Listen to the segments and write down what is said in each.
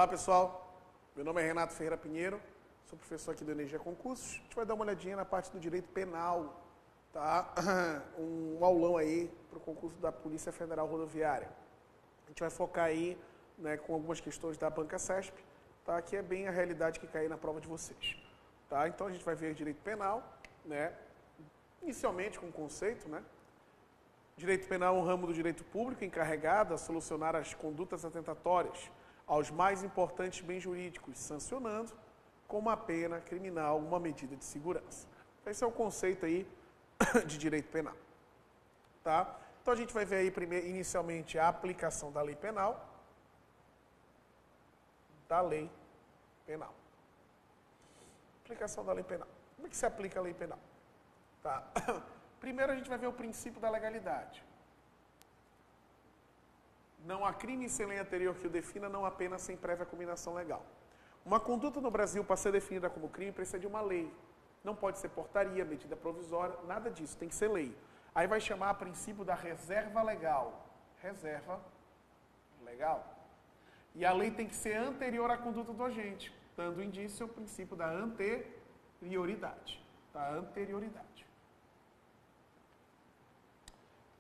Olá, pessoal. Meu nome é Renato Ferreira Pinheiro, sou professor aqui do Energia Concursos. A gente vai dar uma olhadinha na parte do direito penal, tá? Um aulão aí para o concurso da Polícia Federal Rodoviária. A gente vai focar aí, né, com algumas questões da banca CESP, tá? Que é bem a realidade que cai na prova de vocês. Tá? Então a gente vai ver direito penal, né? Inicialmente com o conceito, né? Direito penal é um ramo do direito público encarregado a solucionar as condutas atentatórias aos mais importantes bens jurídicos, sancionando com uma pena criminal uma medida de segurança. Esse é o conceito aí de direito penal. Tá? Então a gente vai ver aí inicialmente a aplicação da lei penal. Aplicação da lei penal. Como é que se aplica a lei penal? Tá? Primeiro a gente vai ver o princípio da legalidade. Não há crime sem lei anterior que o defina, não há pena sem prévia combinação legal. Uma conduta no Brasil, para ser definida como crime, precisa de uma lei. Não pode ser portaria, medida provisória, nada disso, tem que ser lei. Aí vai chamar a princípio da reserva legal. Reserva legal. E a lei tem que ser anterior à conduta do agente, dando indício ao princípio da anterioridade. Da anterioridade.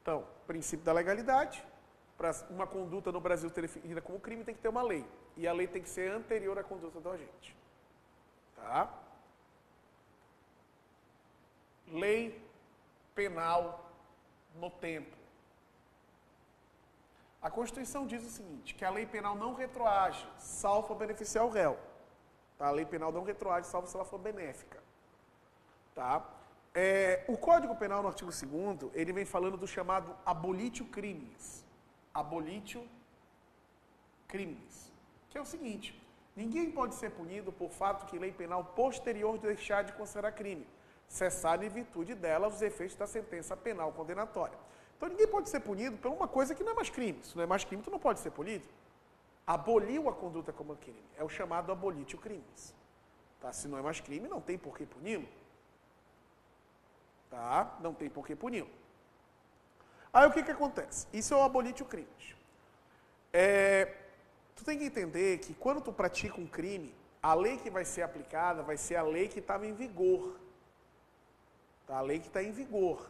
Então, princípio da legalidade. Para uma conduta no Brasil ser definida como crime, tem que ter uma lei. E a lei tem que ser anterior à conduta do agente. Tá? Lei penal no tempo. A Constituição diz o seguinte, que a lei penal não retroage, salvo para beneficiar o réu. Tá? A lei penal não retroage, salvo se ela for benéfica. Tá? O Código Penal, no artigo 2º, ele vem falando do chamado abolitio criminis. Abolitio criminis. Que é o seguinte, ninguém pode ser punido por fato que lei penal posterior deixar de considerar crime, cessar em virtude dela os efeitos da sentença penal condenatória. Então ninguém pode ser punido por uma coisa que não é mais crime. Se não é mais crime, tu não pode ser punido. Aboliu a conduta como crime. É o chamado abolitio criminis. Tá? Se não é mais crime, não tem por que puni-lo. Tá? Não tem por que puni-lo. Aí o que acontece? Isso é o abolitio criminis. Tu tem que entender que quando tu pratica um crime, a lei que vai ser aplicada vai ser a lei que estava em vigor. Tá? A lei que está em vigor.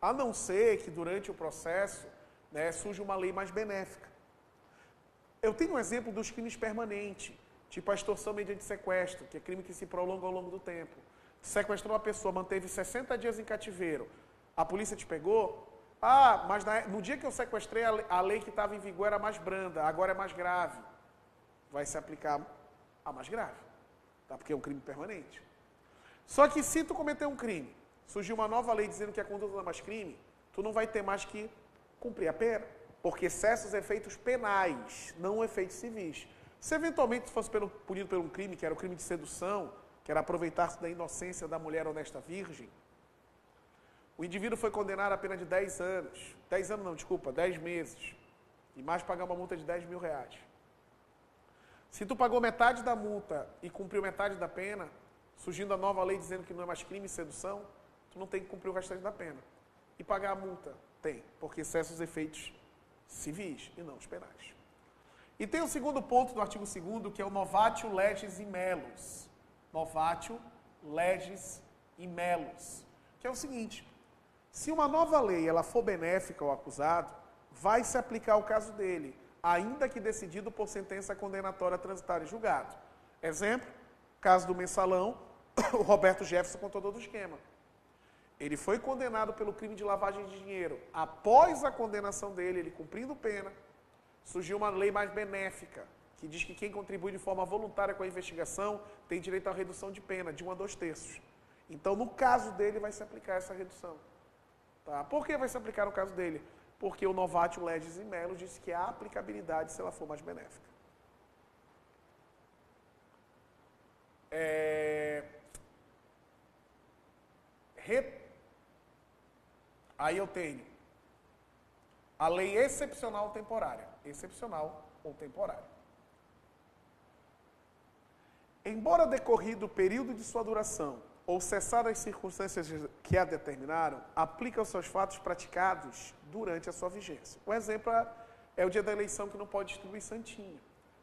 A não ser que durante o processo, né, surja uma lei mais benéfica. Eu tenho um exemplo dos crimes permanentes, tipo a extorsão mediante sequestro, que é crime que se prolonga ao longo do tempo. Sequestrou uma pessoa, manteve 60 dias em cativeiro, a polícia te pegou, mas no dia que eu sequestrei, a lei que estava em vigor era mais branda, agora é mais grave. Vai se aplicar a mais grave, tá? Porque é um crime permanente. Só que se tu cometer um crime, surgiu uma nova lei dizendo que a conduta não é mais crime, tu não vai ter mais que cumprir a pena, porque cessa os efeitos penais, não efeitos civis. Se eventualmente tu fosse punido por um crime, que era o crime de sedução, que era aproveitar-se da inocência da mulher honesta virgem, o indivíduo foi condenado a pena de 10 anos. 10 meses. E mais pagar uma multa de 10 mil reais. Se tu pagou metade da multa e cumpriu metade da pena, surgindo a nova lei dizendo que não é mais crime sedução, tu não tem que cumprir o restante da pena. E pagar a multa? Tem, porque cessa os efeitos civis e não os penais. E tem o segundo ponto do artigo 2º, que é o novatio legis in melos. Novatio legis in melos. Que é o seguinte, se uma nova lei ela for benéfica ao acusado, vai se aplicar ao caso dele, ainda que decidido por sentença condenatória transitada em julgado. Exemplo, caso do mensalão, o Roberto Jefferson contou todo o esquema. Ele foi condenado pelo crime de lavagem de dinheiro. Após a condenação dele, ele cumprindo pena, surgiu uma lei mais benéfica, que diz que quem contribui de forma voluntária com a investigação tem direito à redução de pena, de 1 a 2/3. Então, no caso dele, vai se aplicar essa redução. Tá? Por que vai se aplicar no caso dele? Porque o novatio legis in melos diz que há aplicabilidade se ela for mais benéfica. Aí eu tenho a lei excepcional ou temporária. Excepcional ou temporária. Embora decorrido o período de sua duração ou cessar as circunstâncias que a determinaram, aplica aos seus fatos praticados durante a sua vigência. O exemplo é o dia da eleição que não pode distribuir santinho.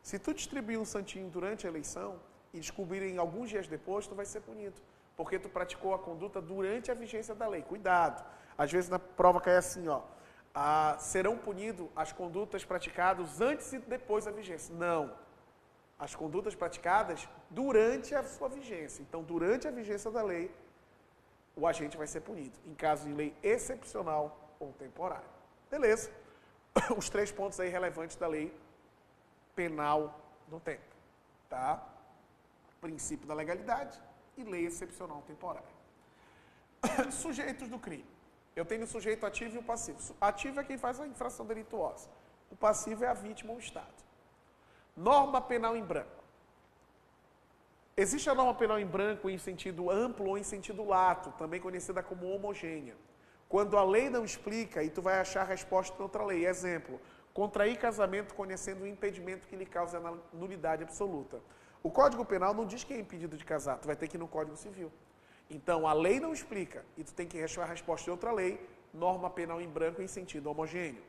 Se tu distribuir um santinho durante a eleição e descobrirem alguns dias depois, tu vai ser punido. Porque tu praticou a conduta durante a vigência da lei. Cuidado. Às vezes na prova cai assim, ó. Serão punidos as condutas praticadas antes e depois da vigência. Não. As condutas praticadas durante a sua vigência. Então, durante a vigência da lei, o agente vai ser punido, em caso de lei excepcional ou temporária. Beleza? Os 3 pontos aí relevantes da lei penal no tempo. Tá? Princípio da legalidade e lei excepcional temporária. Sujeitos do crime. Eu tenho o sujeito ativo e o passivo. Ativo é quem faz a infração delituosa. O passivo é a vítima ou o Estado. Norma penal em branco. Existe a norma penal em branco em sentido amplo ou em sentido lato, também conhecida como homogênea. Quando a lei não explica e tu vai achar a resposta em outra lei. Exemplo, contrair casamento conhecendo o impedimento que lhe causa nulidade absoluta. O Código Penal não diz que é impedido de casar, tu vai ter que ir no Código Civil. Então, a lei não explica e tu tem que achar a resposta em outra lei, norma penal em branco em sentido homogêneo.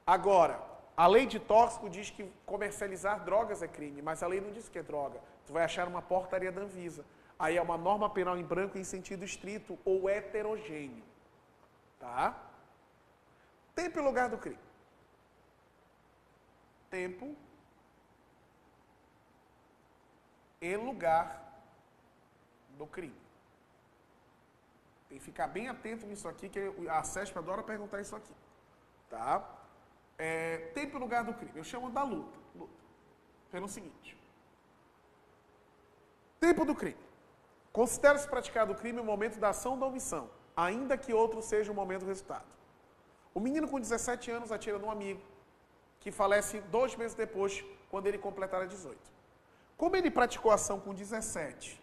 Agora, a lei de tóxico diz que comercializar drogas é crime, mas a lei não diz que é droga. Tu vai achar uma portaria da Anvisa. Aí é uma norma penal em branco em sentido estrito ou heterogêneo. Tá? Tempo e lugar do crime. Tempo e lugar do crime. Tem que ficar bem atento nisso aqui, que a CESP adora perguntar isso aqui. Tá? Tempo e lugar do crime. Eu chamo da luta. Pelo seguinte. Tempo do crime. Considera-se praticado o crime o momento da ação ou da omissão, ainda que outro seja o momento do resultado. O menino com 17 anos atira num amigo, que falece 2 meses depois, quando ele completar 18. Como ele praticou a ação com 17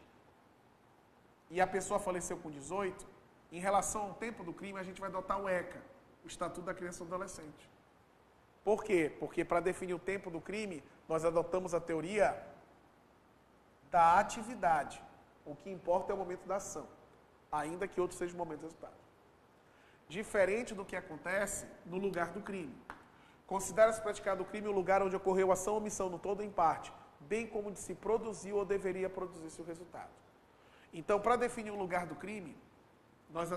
e a pessoa faleceu com 18, em relação ao tempo do crime, a gente vai adotar o ECA, o Estatuto da Criança e do Adolescente. Por quê? Porque para definir o tempo do crime, nós adotamos a teoria da atividade. O que importa é o momento da ação, ainda que outro seja o momento do resultado. Diferente do que acontece no lugar do crime. Considera-se praticado o crime o lugar onde ocorreu ação ou omissão, no todo ou em parte, bem como de se produziu ou deveria produzir-se o resultado. Então, para definir o lugar do crime, nós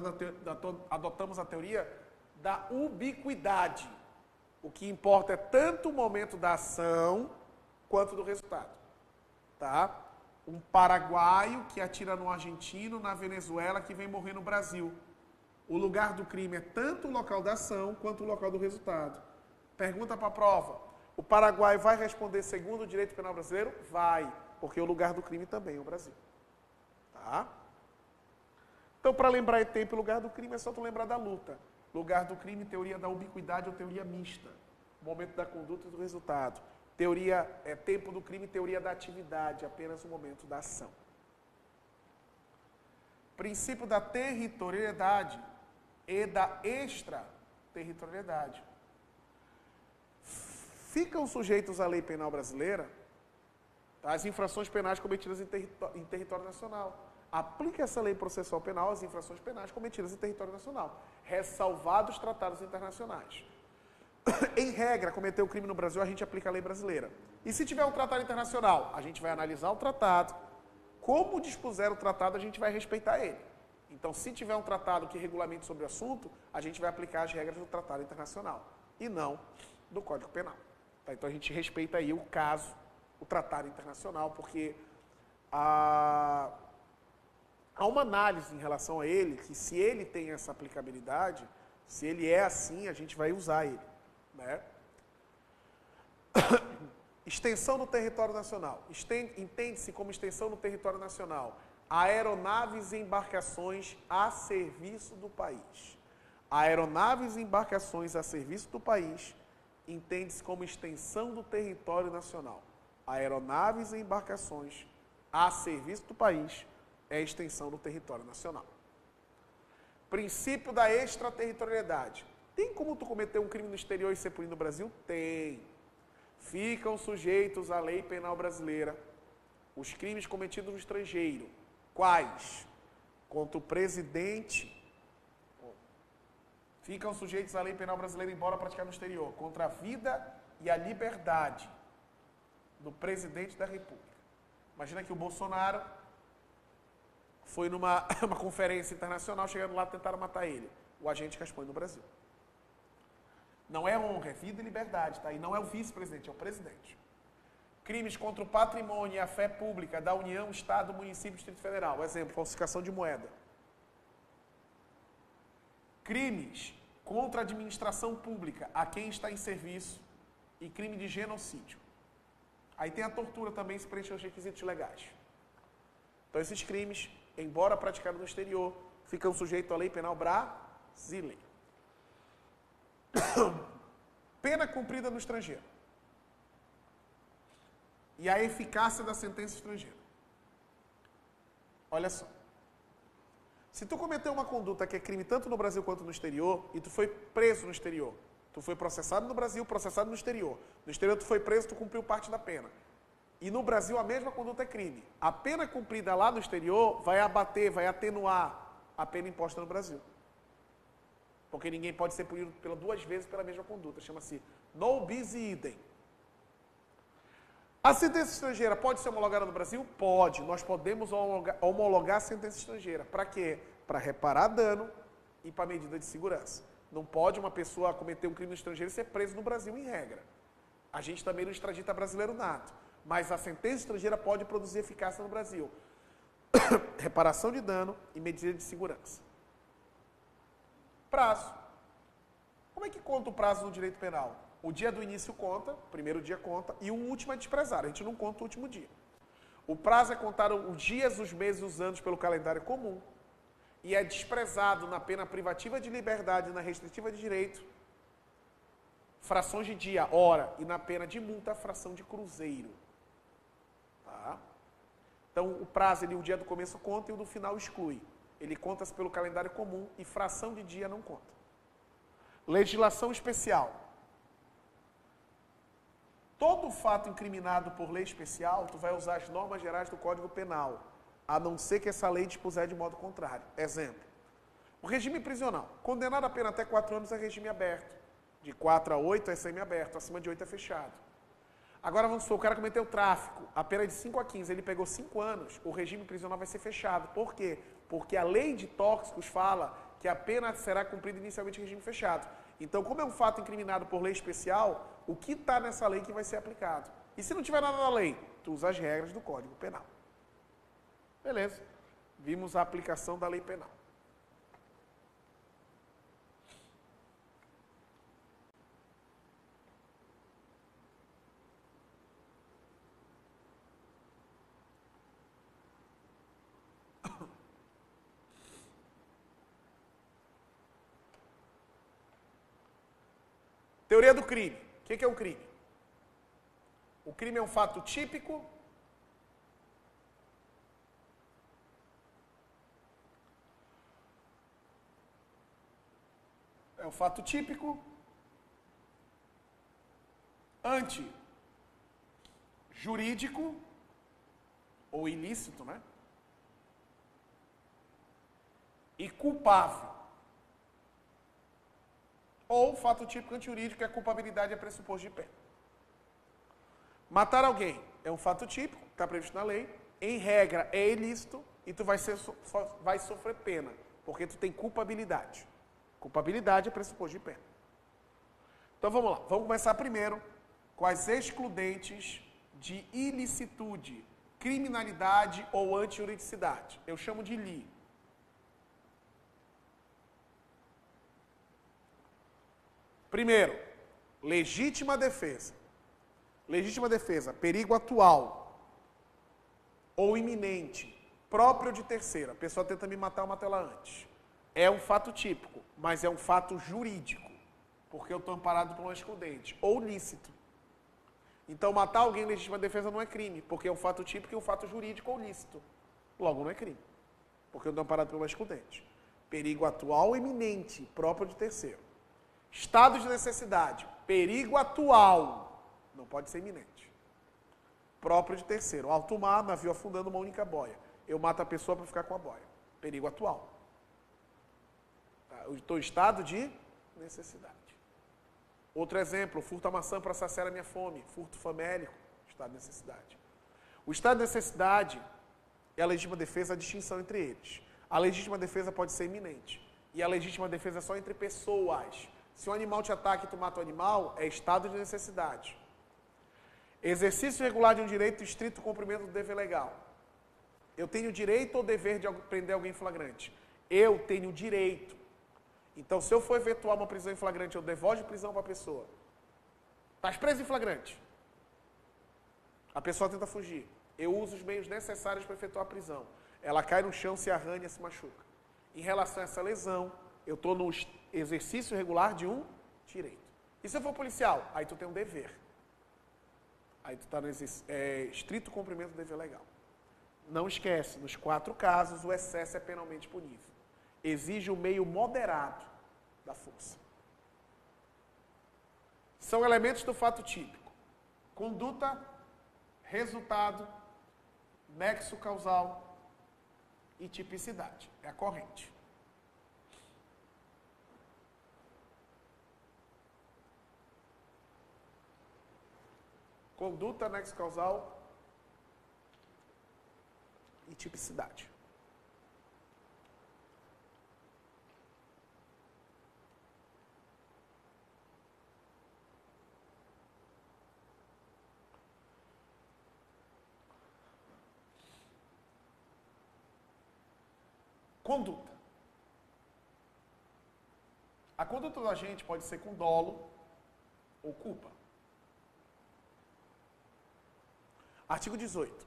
adotamos a teoria da ubiquidade. O que importa é tanto o momento da ação quanto do resultado. Tá? Um paraguaio que atira no argentino, na Venezuela, que vem morrer no Brasil. O lugar do crime é tanto o local da ação quanto o local do resultado. Pergunta para a prova. O paraguaio vai responder segundo o direito penal brasileiro? Vai, porque o lugar do crime também é o Brasil. Tá? Então, para lembrar tempo e lugar do crime, é só tu lembrar da luta. Lugar do crime, teoria da ubiquidade ou teoria mista. Momento da conduta e do resultado. Teoria tempo do crime, teoria da atividade, apenas o momento da ação. Princípio da territorialidade e da extraterritorialidade. Ficam sujeitos à lei penal brasileira as infrações penais cometidas em território nacional. Aplica essa lei processual penal às infrações penais cometidas em território nacional, ressalvados tratados internacionais. Em regra, cometeu o crime no Brasil, a gente aplica a lei brasileira. E se tiver um tratado internacional, a gente vai analisar o tratado. Como dispuser o tratado, a gente vai respeitar ele. Então, se tiver um tratado que regulamente sobre o assunto, a gente vai aplicar as regras do tratado internacional e não do Código Penal. Tá? Então, a gente respeita aí o caso, o tratado internacional, porque há uma análise em relação a ele, que se ele tem essa aplicabilidade, se ele é assim, a gente vai usar ele. Né? Extensão no território nacional. Entende-se como extensão no território nacional aeronaves e embarcações a serviço do país. Aeronaves e embarcações a serviço do país entende-se como extensão do território nacional. Aeronaves e embarcações a serviço do país é a extensão do território nacional. Princípio da extraterritorialidade. Tem como tu cometer um crime no exterior e ser punido no Brasil? Tem. Ficam sujeitos à lei penal brasileira os crimes cometidos no estrangeiro. Quais? Contra o presidente. Ficam sujeitos à lei penal brasileira, embora praticada no exterior. Contra a vida e a liberdade. do presidente da República. Imagina que o Bolsonaro foi numa uma conferência internacional, chegando lá, tentaram matar ele. O agente raspou no Brasil. Não é honra, é vida e liberdade, tá? E não é o vice-presidente, é o presidente. Crimes contra o patrimônio e a fé pública da União, Estado, Município e Distrito Federal. Exemplo, falsificação de moeda. Crimes contra a administração pública, a quem está em serviço, e crime de genocídio. Aí tem a tortura também, se preencher os requisitos legais. Então esses crimes, embora praticados no exterior, ficam sujeitos à lei penal brasileira. Pena cumprida no estrangeiro. E a eficácia da sentença estrangeira. Olha só. Se tu cometeu uma conduta que é crime tanto no Brasil quanto no exterior, e tu foi preso no exterior, tu foi processado no Brasil, processado no exterior. No exterior tu foi preso, tu cumpriu parte da pena. E no Brasil a mesma conduta é crime. A pena cumprida lá no exterior vai abater, vai atenuar a pena imposta no Brasil. Porque ninguém pode ser punido pela duas vezes pela mesma conduta. Chama-se no bis idem. A sentença estrangeira pode ser homologada no Brasil? Pode. Nós podemos homologar a sentença estrangeira. Para quê? Para reparar dano e para medida de segurança. Não pode uma pessoa cometer um crime no estrangeiro e ser preso no Brasil, em regra. A gente também não extradita brasileiro nato. Mas a sentença estrangeira pode produzir eficácia no Brasil. Reparação de dano e medida de segurança. Prazo. Como é que conta o prazo no direito penal? O dia do início conta, o primeiro dia conta, e o último é desprezado. A gente não conta o último dia. O prazo é contar os dias, os meses, os anos pelo calendário comum. E é desprezado na pena privativa de liberdade e na restritiva de direito, frações de dia, hora, e na pena de multa, fração de cruzeiro. Tá? Então, o prazo, o dia do começo conta e o do final exclui. Ele conta-se pelo calendário comum e fração de dia não conta. Legislação especial. Todo fato incriminado por lei especial, tu vai usar as normas gerais do Código Penal, a não ser que essa lei dispuser de modo contrário. Exemplo, o regime prisional. Condenado a pena até 4 anos é regime aberto. De 4 a 8 é semiaberto, acima de 8 é fechado. Agora vamos supor, o cara cometeu tráfico, a pena é de 5 a 15, ele pegou 5 anos, o regime prisional vai ser fechado. Por quê? Porque a lei de tóxicos fala que a pena será cumprida inicialmente em regime fechado. Então, como é um fato incriminado por lei especial, o que está nessa lei que vai ser aplicado? E se não tiver nada na lei? Tu usa as regras do Código Penal. Beleza. Vimos a aplicação da lei penal. Teoria do crime. O que é o crime? O crime é um fato típico. É um fato típico. Anti-jurídico ou ilícito, né? E culpável. Ou fato típico antijurídico é culpabilidade é pressuposto de pena. Matar alguém é um fato típico, está previsto na lei, em regra é ilícito e tu vai sofrer pena, porque tu tem culpabilidade. Culpabilidade é pressuposto de pena. Então vamos lá, vamos começar primeiro com as excludentes de ilicitude, criminalidade ou antijuridicidade. Eu chamo de LI. Primeiro, legítima defesa. Legítima defesa, perigo atual ou iminente, próprio de terceiro. A pessoa tenta me matar, eu mato ela antes. É um fato típico, mas é um fato jurídico, porque eu estou amparado por um excludente, ou lícito. Então, matar alguém em legítima defesa não é crime, porque é um fato típico e um fato jurídico ou lícito. Logo, não é crime, porque eu estou amparado por um excludente. Perigo atual ou iminente, próprio de terceiro. Estado de necessidade, perigo atual, não pode ser iminente. Próprio de terceiro, alto mar, navio afundando uma única boia. Eu mato a pessoa para ficar com a boia. Perigo atual. Eu estou em estado de necessidade. Outro exemplo, furto a maçã para saciar a minha fome. Furto famélico, estado de necessidade. O estado de necessidade e a legítima defesa, a distinção entre eles. A legítima defesa pode ser iminente. E a legítima defesa é só entre pessoas. Se um animal te ataca e tu mata o animal, é estado de necessidade. Exercício regular de um direito, estrito cumprimento do dever legal. Eu tenho direito ou dever de prender alguém em flagrante? Eu tenho direito. Então, se eu for efetuar uma prisão em flagrante, eu devolvo prisão para a pessoa. Estás preso em flagrante. A pessoa tenta fugir. Eu uso os meios necessários para efetuar a prisão. Ela cai no chão, se arranha, se machuca. Em relação a essa lesão, eu estou no exercício regular de um direito. E se eu for policial? Aí tu tem um dever. Aí tu está no estrito cumprimento do dever legal. Não esquece, nos 4 casos, o excesso é penalmente punível. Exige o meio moderado da força. São elementos do fato típico. Conduta, resultado, nexo causal e tipicidade. É a corrente. Conduta, nexo causal e tipicidade. Conduta. A conduta do agente pode ser com dolo ou culpa. Artigo 18.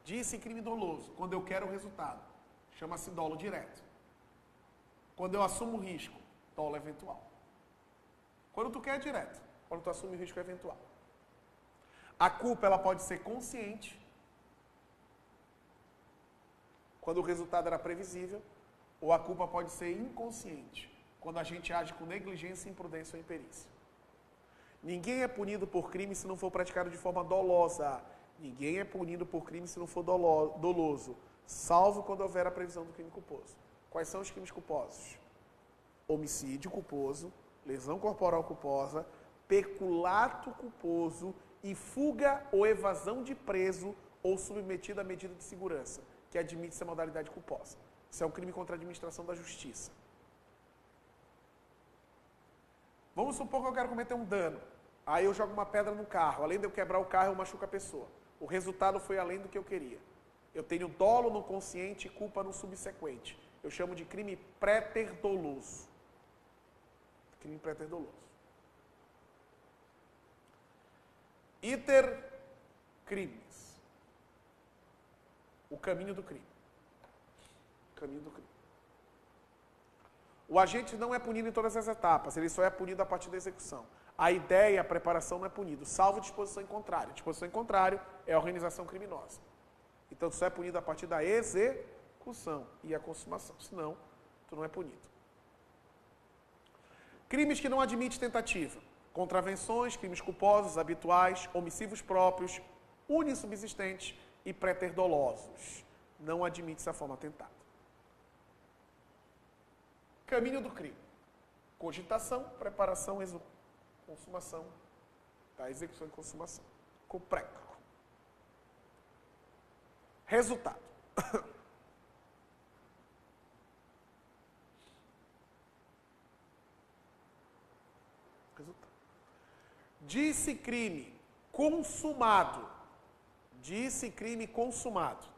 Disse crime doloso, quando eu quero o resultado. Chama-se dolo direto. Quando eu assumo o risco, dolo eventual. Quando tu quer é direto. Quando tu assume o risco é eventual. A culpa ela pode ser consciente, quando o resultado era previsível, ou a culpa pode ser inconsciente, quando a gente age com negligência, imprudência ou imperícia. Ninguém é punido por crime se não for praticado de forma dolosa. Ninguém é punido por crime se não for doloso, salvo quando houver a previsão do crime culposo. Quais são os crimes culposos? Homicídio culposo, lesão corporal culposa, peculato culposo e fuga ou evasão de preso ou submetido à medida de segurança, que admite-se a modalidade culposa. Isso é um crime contra a administração da justiça. Vamos supor que eu quero cometer um dano. Aí eu jogo uma pedra no carro. Além de eu quebrar o carro, eu machuco a pessoa. O resultado foi além do que eu queria. Eu tenho dolo no consciente e culpa no subsequente. Eu chamo de crime préter-doloso. Crime préter-doloso. Iter crimes. O caminho do crime. O caminho do crime. O agente não é punido em todas as etapas, ele só é punido a partir da execução. A ideia, a preparação não é punido, salvo disposição em contrário. Disposição em contrário é a organização criminosa. Então, tu só é punido a partir da execução e a consumação. Senão, tu não é punido. Crimes que não admitem tentativa. Contravenções, crimes culposos, habituais, omissivos próprios, unissubsistentes e préter-dolosos. Não admite-se a forma tentada. Caminho do crime. Cogitação, preparação, consumação. Tá? Execução e consumação. Cupreco. Resultado. Resultado. Disse crime consumado. Disse crime consumado.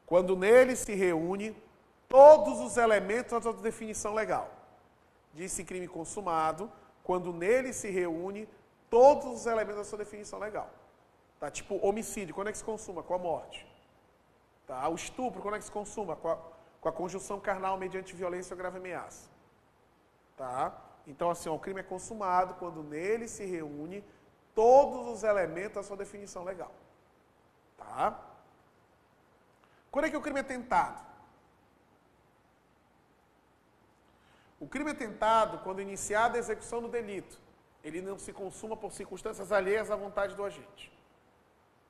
Quando nele se reúne todos os elementos da sua definição legal. Disse crime consumado, quando nele se reúne todos os elementos da sua definição legal. Tá? Tipo, homicídio, quando é que se consuma? Com a morte. Tá? O estupro, quando é que se consuma? Com a conjunção carnal mediante violência ou grave ameaça. Tá? Então, assim, ó, o crime é consumado quando nele se reúne todos os elementos da sua definição legal. Tá? Quando é que o crime é tentado? O crime é tentado quando iniciada a execução do delito. Ele não se consuma por circunstâncias alheias à vontade do agente.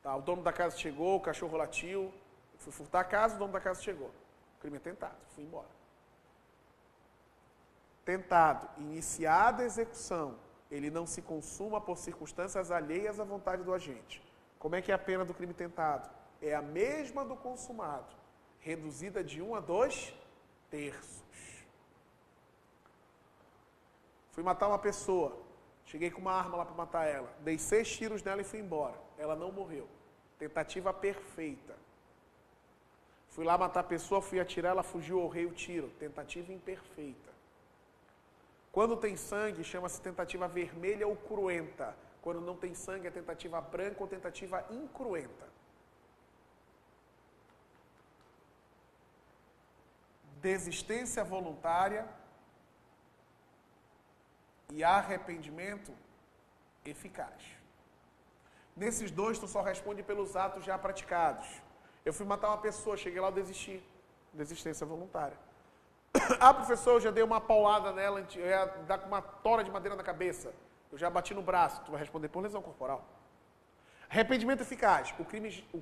Tá? O dono da casa chegou, o cachorro latiu, eu fui furtar a casa, o dono da casa chegou. O crime é tentado, fui embora. Tentado, iniciada a execução, ele não se consuma por circunstâncias alheias à vontade do agente. Como é que é a pena do crime tentado? É a mesma do consumado, reduzida de 1 a 2 terços. Fui matar uma pessoa, cheguei com uma arma lá para matar ela, dei 6 tiros nela e fui embora. Ela não morreu. Tentativa perfeita. Fui lá matar a pessoa, fui atirar, ela fugiu, eu errei o tiro. Tentativa imperfeita. Quando tem sangue, chama-se tentativa vermelha ou cruenta. Quando não tem sangue, é tentativa branca ou tentativa incruenta. Desistência voluntária e arrependimento eficaz. Nesses dois, tu só responde pelos atos já praticados. Eu fui matar uma pessoa, cheguei lá, eu desisti. Desistência voluntária. Ah, professor, eu já dei uma paulada nela, eu ia dar com uma tora de madeira na cabeça. Eu já bati no braço. Tu vai responder por lesão corporal. Arrependimento eficaz. O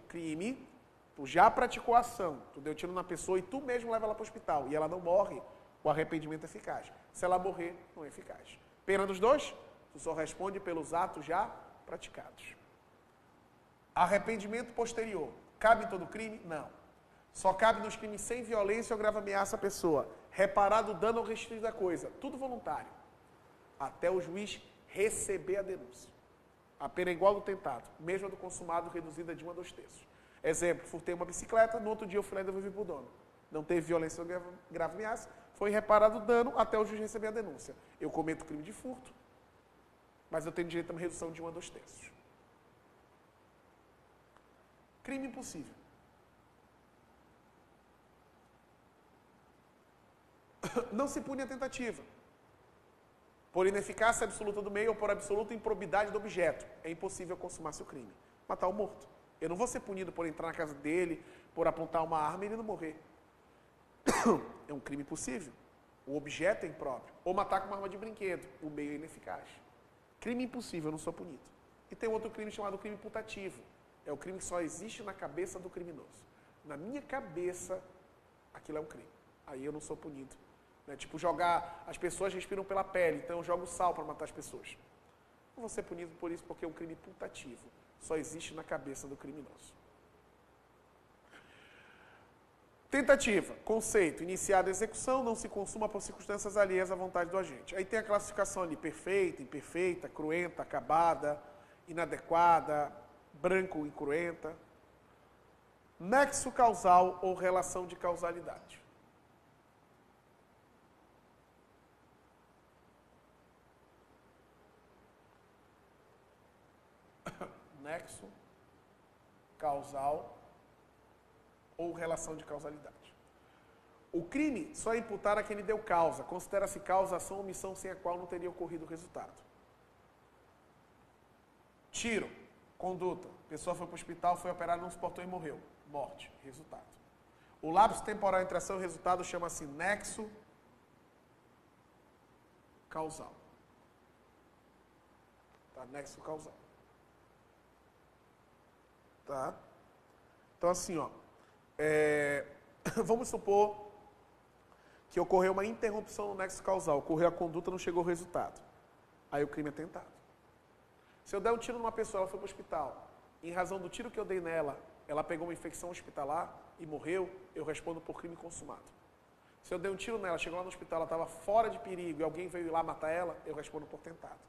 crime, tu já praticou a ação. Tu deu tiro na pessoa e tu mesmo leva ela para o hospital. E ela não morre. O arrependimento é eficaz. Se ela morrer, não é eficaz. Pena dos dois, tu só responde pelos atos já praticados. Arrependimento posterior. Cabe em todo crime? Não. Só cabe nos crimes sem violência ou grave ameaça à pessoa. Reparado o dano ou restituído da coisa. Tudo voluntário. Até o juiz receber a denúncia. A pena é igual do tentado. Mesmo a do consumado, reduzida de 1 a 2 terços. Exemplo, furtei uma bicicleta, no outro dia eu fui lá e devolvi para o dono. Não teve violência ou grave ameaça. Foi reparado o dano até o juiz receber a denúncia. Eu cometo crime de furto, mas eu tenho direito a uma redução de 1 a 2 terços. Crime impossível. Não se pune a tentativa. Por ineficácia absoluta do meio ou por absoluta improbidade do objeto. É impossível consumar seu crime. Matar o morto. Eu não vou ser punido por entrar na casa dele, por apontar uma arma e ele não morrer. É um crime possível. O objeto é impróprio. Ou matar com uma arma de brinquedo. O meio é ineficaz. Crime impossível, eu não sou punido. E tem outro crime chamado crime putativo. É o crime que só existe na cabeça do criminoso. Na minha cabeça, aquilo é um crime. Aí eu não sou punido. Né? Tipo, as pessoas respiram pela pele, então eu jogo sal para matar as pessoas. Não vou ser punido por isso porque é um crime putativo. Só existe na cabeça do criminoso. Tentativa, conceito, iniciada a execução, não se consuma por circunstâncias alheias à vontade do agente. Aí tem a classificação ali, perfeita, imperfeita, cruenta, acabada, inadequada, branco, incruenta. Nexo causal ou relação de causalidade. Nexo causal ou relação de causalidade. O crime só é imputar a quem lhe deu causa. Considera-se causa ação ou omissão sem a qual não teria ocorrido o resultado. Tiro, conduta. Pessoa foi para o hospital, foi operada, não suportou e morreu. Morte, resultado. O lapso temporal entre ação e resultado chama-se nexo causal. Tá? Nexo causal. Tá? Então assim, ó. Vamos supor que ocorreu uma interrupção no nexo causal, ocorreu a conduta, não chegou o resultado. Aí o crime é tentado. Se eu der um tiro numa pessoa, ela foi para o hospital, em razão do tiro que eu dei nela, ela pegou uma infecção hospitalar e morreu, eu respondo por crime consumado. Se eu der um tiro nela, chegou lá no hospital, ela estava fora de perigo e alguém veio lá matar ela, eu respondo por tentado.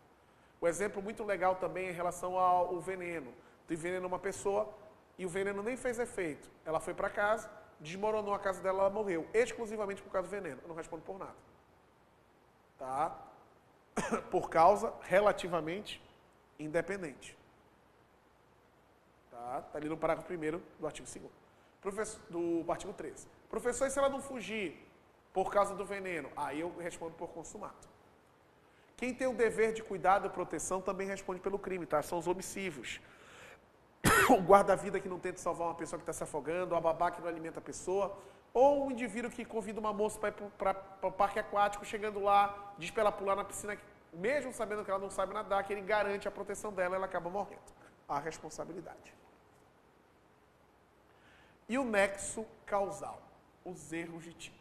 O exemplo muito legal também é em relação ao veneno. Tu envenena uma pessoa e o veneno nem fez efeito. Ela foi para casa, desmoronou a casa dela, ela morreu. Exclusivamente por causa do veneno. Eu não respondo por nada. Tá? Por causa relativamente independente. Tá? Tá ali no parágrafo 1º do artigo 2º. Do artigo 13. Professor, e se ela não fugir por causa do veneno? Aí eu respondo por consumado. Quem tem o dever de cuidado e proteção também responde pelo crime, tá? São os omissivos. O guarda-vida que não tenta salvar uma pessoa que está se afogando, a babá que não alimenta a pessoa, ou um indivíduo que convida uma moça para o parque aquático, chegando lá, diz para ela pular na piscina, mesmo sabendo que ela não sabe nadar, que ele garante a proteção dela, ela acaba morrendo. A responsabilidade. E o nexo causal, os erros de tipo.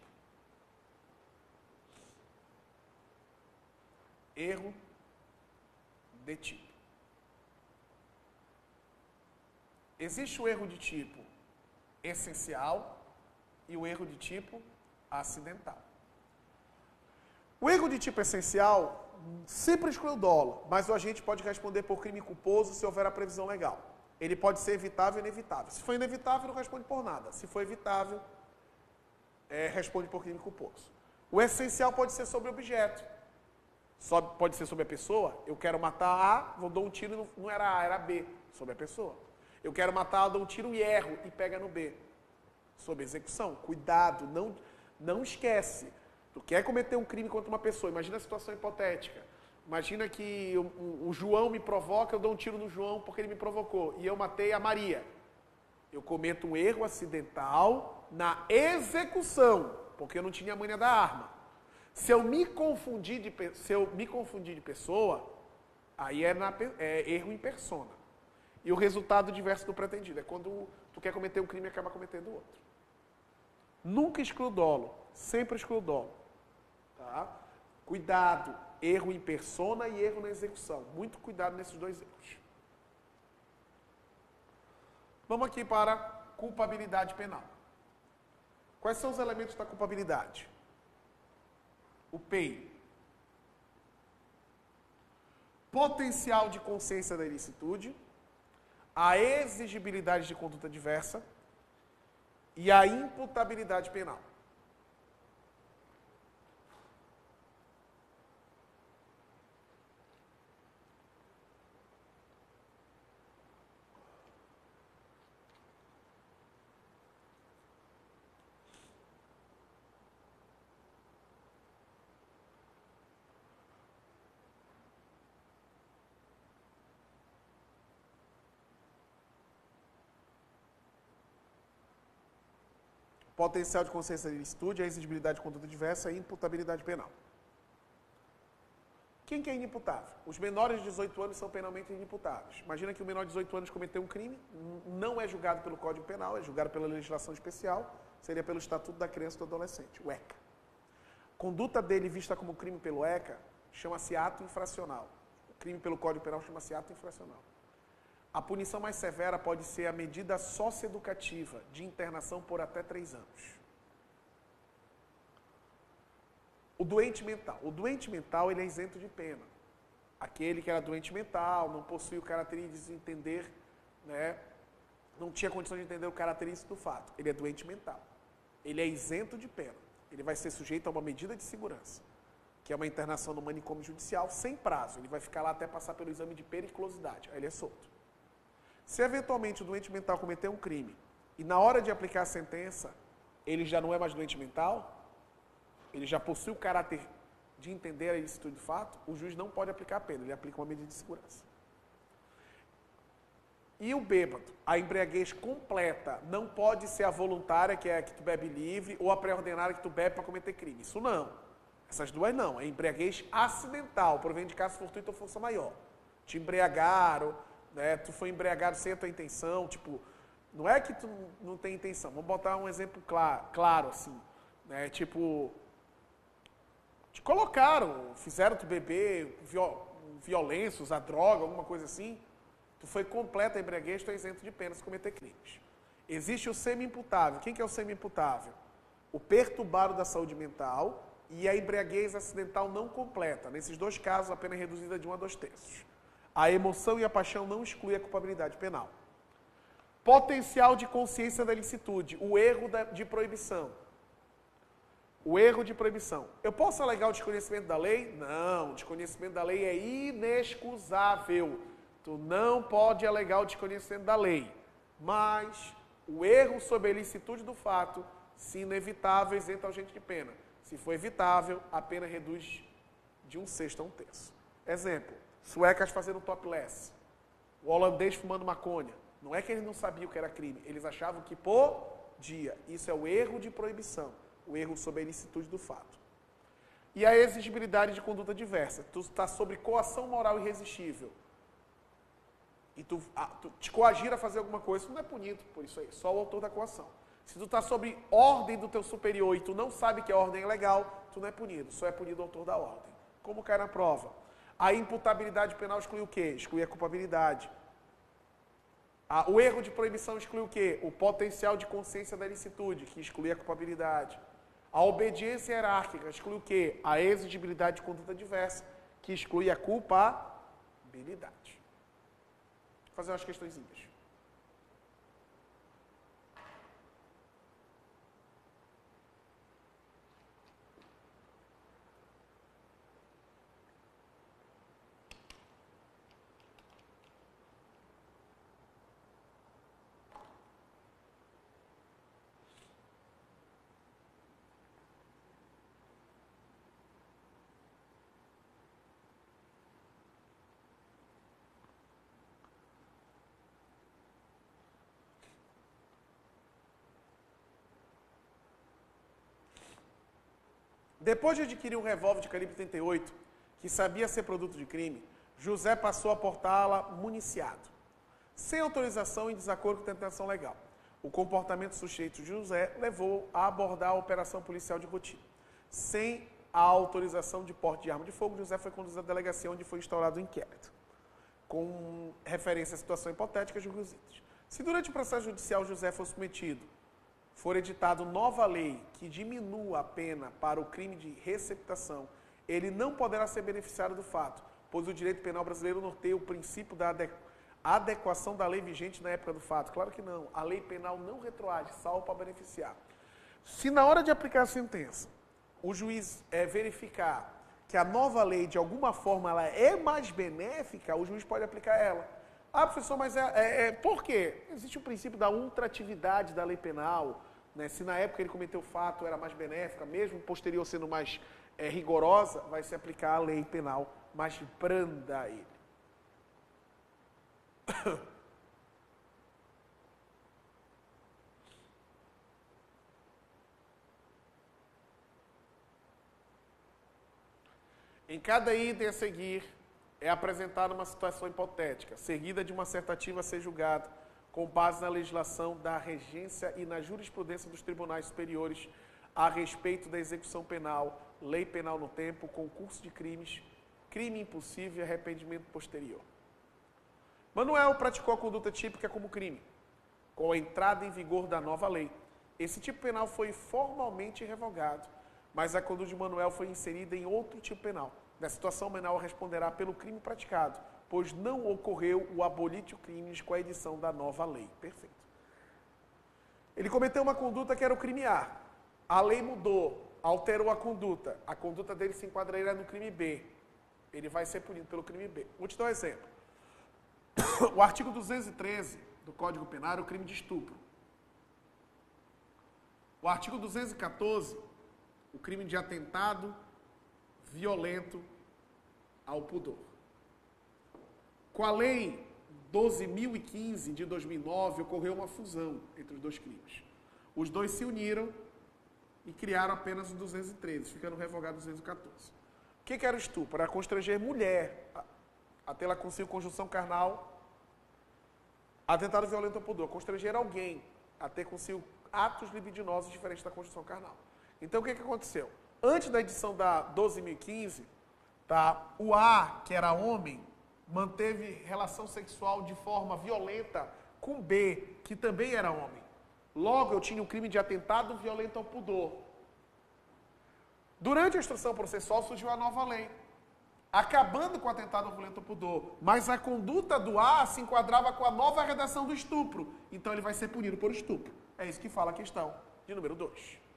Erro de tipo. Existe o erro de tipo essencial e o erro de tipo acidental. O erro de tipo essencial sempre exclui o dolo, mas o agente pode responder por crime culposo se houver a previsão legal. Ele pode ser evitável ou inevitável. Se for inevitável, não responde por nada. Se for evitável, responde por crime culposo. O essencial pode ser sobre objeto. Pode ser sobre a pessoa. Eu quero matar A, vou dar um tiro, não era A, era B, sobre a pessoa. Eu quero matar A, dou um tiro e erro, e pega no B. Sobre execução. Cuidado, não esquece. Tu quer cometer um crime contra uma pessoa, imagina a situação hipotética. Imagina que o João me provoca, eu dou um tiro no João porque ele me provocou, e eu matei a Maria. Eu cometo um erro acidental na execução, porque eu não tinha a manha da arma. Se eu me confundir de pessoa, aí é erro em persona. E o resultado diverso do pretendido é quando tu quer cometer um crime e acaba cometendo outro. Nunca exclui o dolo, sempre exclui o dolo. Tá? Cuidado, erro em persona e erro na execução. Muito cuidado nesses dois erros. Vamos aqui para culpabilidade penal. Quais são os elementos da culpabilidade? O PEI. Potencial de consciência da ilicitude, a exigibilidade de conduta diversa e a imputabilidade penal. Potencial de consciência da ilicitude, a exigibilidade de conduta diversa e a imputabilidade penal. Quem que é inimputável? Os menores de 18 anos são penalmente inimputáveis. Imagina que o menor de 18 anos cometeu um crime, não é julgado pelo Código Penal, é julgado pela legislação especial, seria pelo Estatuto da Criança e do Adolescente, o ECA. Conduta dele vista como crime pelo ECA chama-se ato infracional. O crime pelo Código Penal chama-se ato infracional. A punição mais severa pode ser a medida socioeducativa de internação por até 3 anos. O doente mental. O doente mental ele é isento de pena. Aquele que era doente mental, não possui o característico de entender, né, não tinha condição de entender o característico do fato. Ele é doente mental. Ele é isento de pena. Ele vai ser sujeito a uma medida de segurança, que é uma internação no manicômio judicial sem prazo. Ele vai ficar lá até passar pelo exame de periculosidade. Aí ele é solto. Se eventualmente o doente mental cometer um crime e na hora de aplicar a sentença, ele já não é mais doente mental, ele já possui o caráter de entender a ilicitude do fato, o juiz não pode aplicar a pena, ele aplica uma medida de segurança. E o bêbado, a embriaguez completa, não pode ser a voluntária, que é a que tu bebe livre, ou a pré-ordenada que tu bebe para cometer crime. Isso não. Essas duas não. É embriaguez acidental, provém de caso fortuito ou força maior. Te embriagaram, né, tu foi embriagado sem a tua intenção, tipo, não é que tu não tem intenção. Vamos botar um exemplo claro assim, né, tipo, te colocaram, fizeram tu beber violência, usar droga, alguma coisa assim, tu foi completa a embriaguez, tu é isento de pena se cometer crimes. Existe o semi-imputável. Quem que é o semi-imputável? O perturbado da saúde mental e a embriaguez acidental não completa. Nesses dois casos, a pena é reduzida de 1 a 2/3. A emoção e a paixão não excluem a culpabilidade penal. Potencial de consciência da ilicitude, o erro de proibição. O erro de proibição. Eu posso alegar o desconhecimento da lei? Não, o desconhecimento da lei é inexcusável. Tu não pode alegar o desconhecimento da lei. Mas o erro sobre a ilicitude do fato, se inevitável, isenta o agente de pena. Se for evitável, a pena reduz de 1/6 a 1/3. Exemplo. Suecas fazendo topless, o holandês fumando maconha. Não é que eles não sabiam que era crime, eles achavam que podia. Isso é o erro de proibição, o erro sobre a ilicitude do fato. E a exigibilidade de conduta diversa. Tu está sob coação moral irresistível. E tu te coagir a fazer alguma coisa, tu não é punido por isso aí, só o autor da coação. Se tu está sob ordem do teu superior e tu não sabe que a ordem é legal, tu não é punido, só é punido o autor da ordem. Como cai na prova? A imputabilidade penal exclui o quê? Exclui a culpabilidade. O erro de proibição exclui o quê? O potencial de consciência da ilicitude, que exclui a culpabilidade. A obediência hierárquica exclui o quê? A exigibilidade de conduta diversa, que exclui a culpabilidade. Vou fazer umas questõezinhas. Depois de adquirir um revólver de calibre 38, que sabia ser produto de crime, José passou a portá-la municiado, sem autorização e em desacordo com a intenção legal. O comportamento suspeito de José levou a abordar a operação policial de rotina. Sem a autorização de porte de arma de fogo, José foi conduzido à delegacia onde foi instaurado o inquérito. Com referência à situação hipotética, julgue os itens. Se durante o processo judicial José for submetido for editado nova lei que diminua a pena para o crime de receptação, ele não poderá ser beneficiário do fato, pois o direito penal brasileiro norteia o princípio da adequação da lei vigente na época do fato. Claro que não. A lei penal não retroage, salvo para beneficiar. Se na hora de aplicar a sentença, o juiz verificar que a nova lei, de alguma forma, ela é mais benéfica, o juiz pode aplicar ela. Ah, professor, mas por quê? Existe o princípio da ultratividade da lei penal. Né? Se na época ele cometeu o fato, era mais benéfica, mesmo posterior sendo mais rigorosa, vai se aplicar a lei penal mais branda a ele. Em cada item a seguir, é apresentada uma situação hipotética, seguida de uma assertativa a ser julgada, com base na legislação da regência e na jurisprudência dos tribunais superiores a respeito da execução penal, lei penal no tempo, concurso de crimes, crime impossível e arrependimento posterior. Manuel praticou a conduta típica como crime, com a entrada em vigor da nova lei. Esse tipo penal foi formalmente revogado, mas a conduta de Manuel foi inserida em outro tipo penal. Na situação, Manuel responderá pelo crime praticado, pois não ocorreu o abolitio crimes com a edição da nova lei. Perfeito. Ele cometeu uma conduta que era o crime A. A lei mudou, alterou a conduta. A conduta dele se enquadraria no crime B. Ele vai ser punido pelo crime B. Vou te dar um exemplo. O artigo 213 do Código Penal é o crime de estupro. O artigo 214, o crime de atentado violento ao pudor. Com a lei 12.015 de 2009, ocorreu uma fusão entre os dois crimes. Os dois se uniram e criaram apenas o 213, ficando revogado o 214. O que era o estupro? Era constranger mulher a tê-la consigo conjunção carnal, atentado violento ao pudor. Constranger alguém a ter consigo atos libidinosos diferentes da conjunção carnal. Então, o que aconteceu? Antes da edição da 12.015, tá, o A, que era homem, manteve relação sexual de forma violenta com B, que também era homem. Logo, eu tinha um crime de atentado violento ao pudor. Durante a instrução processual surgiu a nova lei, acabando com o atentado violento ao pudor. Mas a conduta do A se enquadrava com a nova redação do estupro. Então, ele vai ser punido por estupro. É isso que fala a questão de número 2.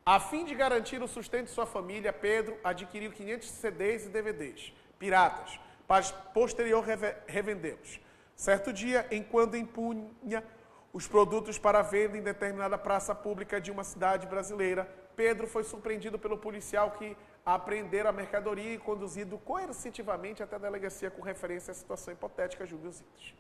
A fim de garantir o sustento de sua família, Pedro adquiriu 500 CDs e DVDs, piratas, para posterior revendê-los. Certo dia, enquanto impunha os produtos para venda em determinada praça pública de uma cidade brasileira, Pedro foi surpreendido pelo policial que apreendera a mercadoria e conduzido coercitivamente até a delegacia com referência à situação hipotética, julgue os itens.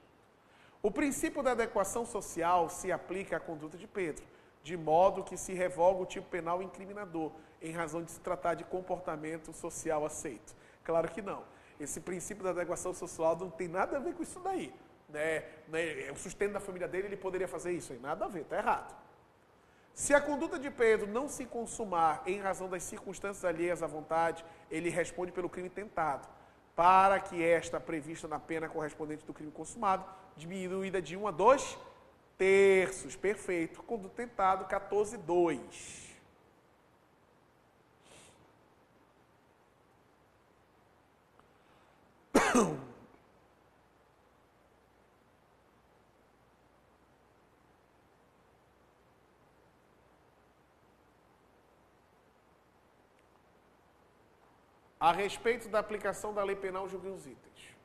O princípio da adequação social se aplica à conduta de Pedro, de modo que se revoga o tipo penal incriminador, em razão de se tratar de comportamento social aceito. Claro que não. Esse princípio da adequação social não tem nada a ver com isso daí. O sustento da família dele, ele poderia fazer isso aí. Nada a ver, está errado. Se a conduta de Pedro não se consumar em razão das circunstâncias alheias à vontade, ele responde pelo crime tentado, para que esta prevista na pena correspondente do crime consumado, diminuída de 1 a 2 terços. Perfeito. Conduta tentado, 14:2. A respeito da aplicação da lei penal, julgue os itens.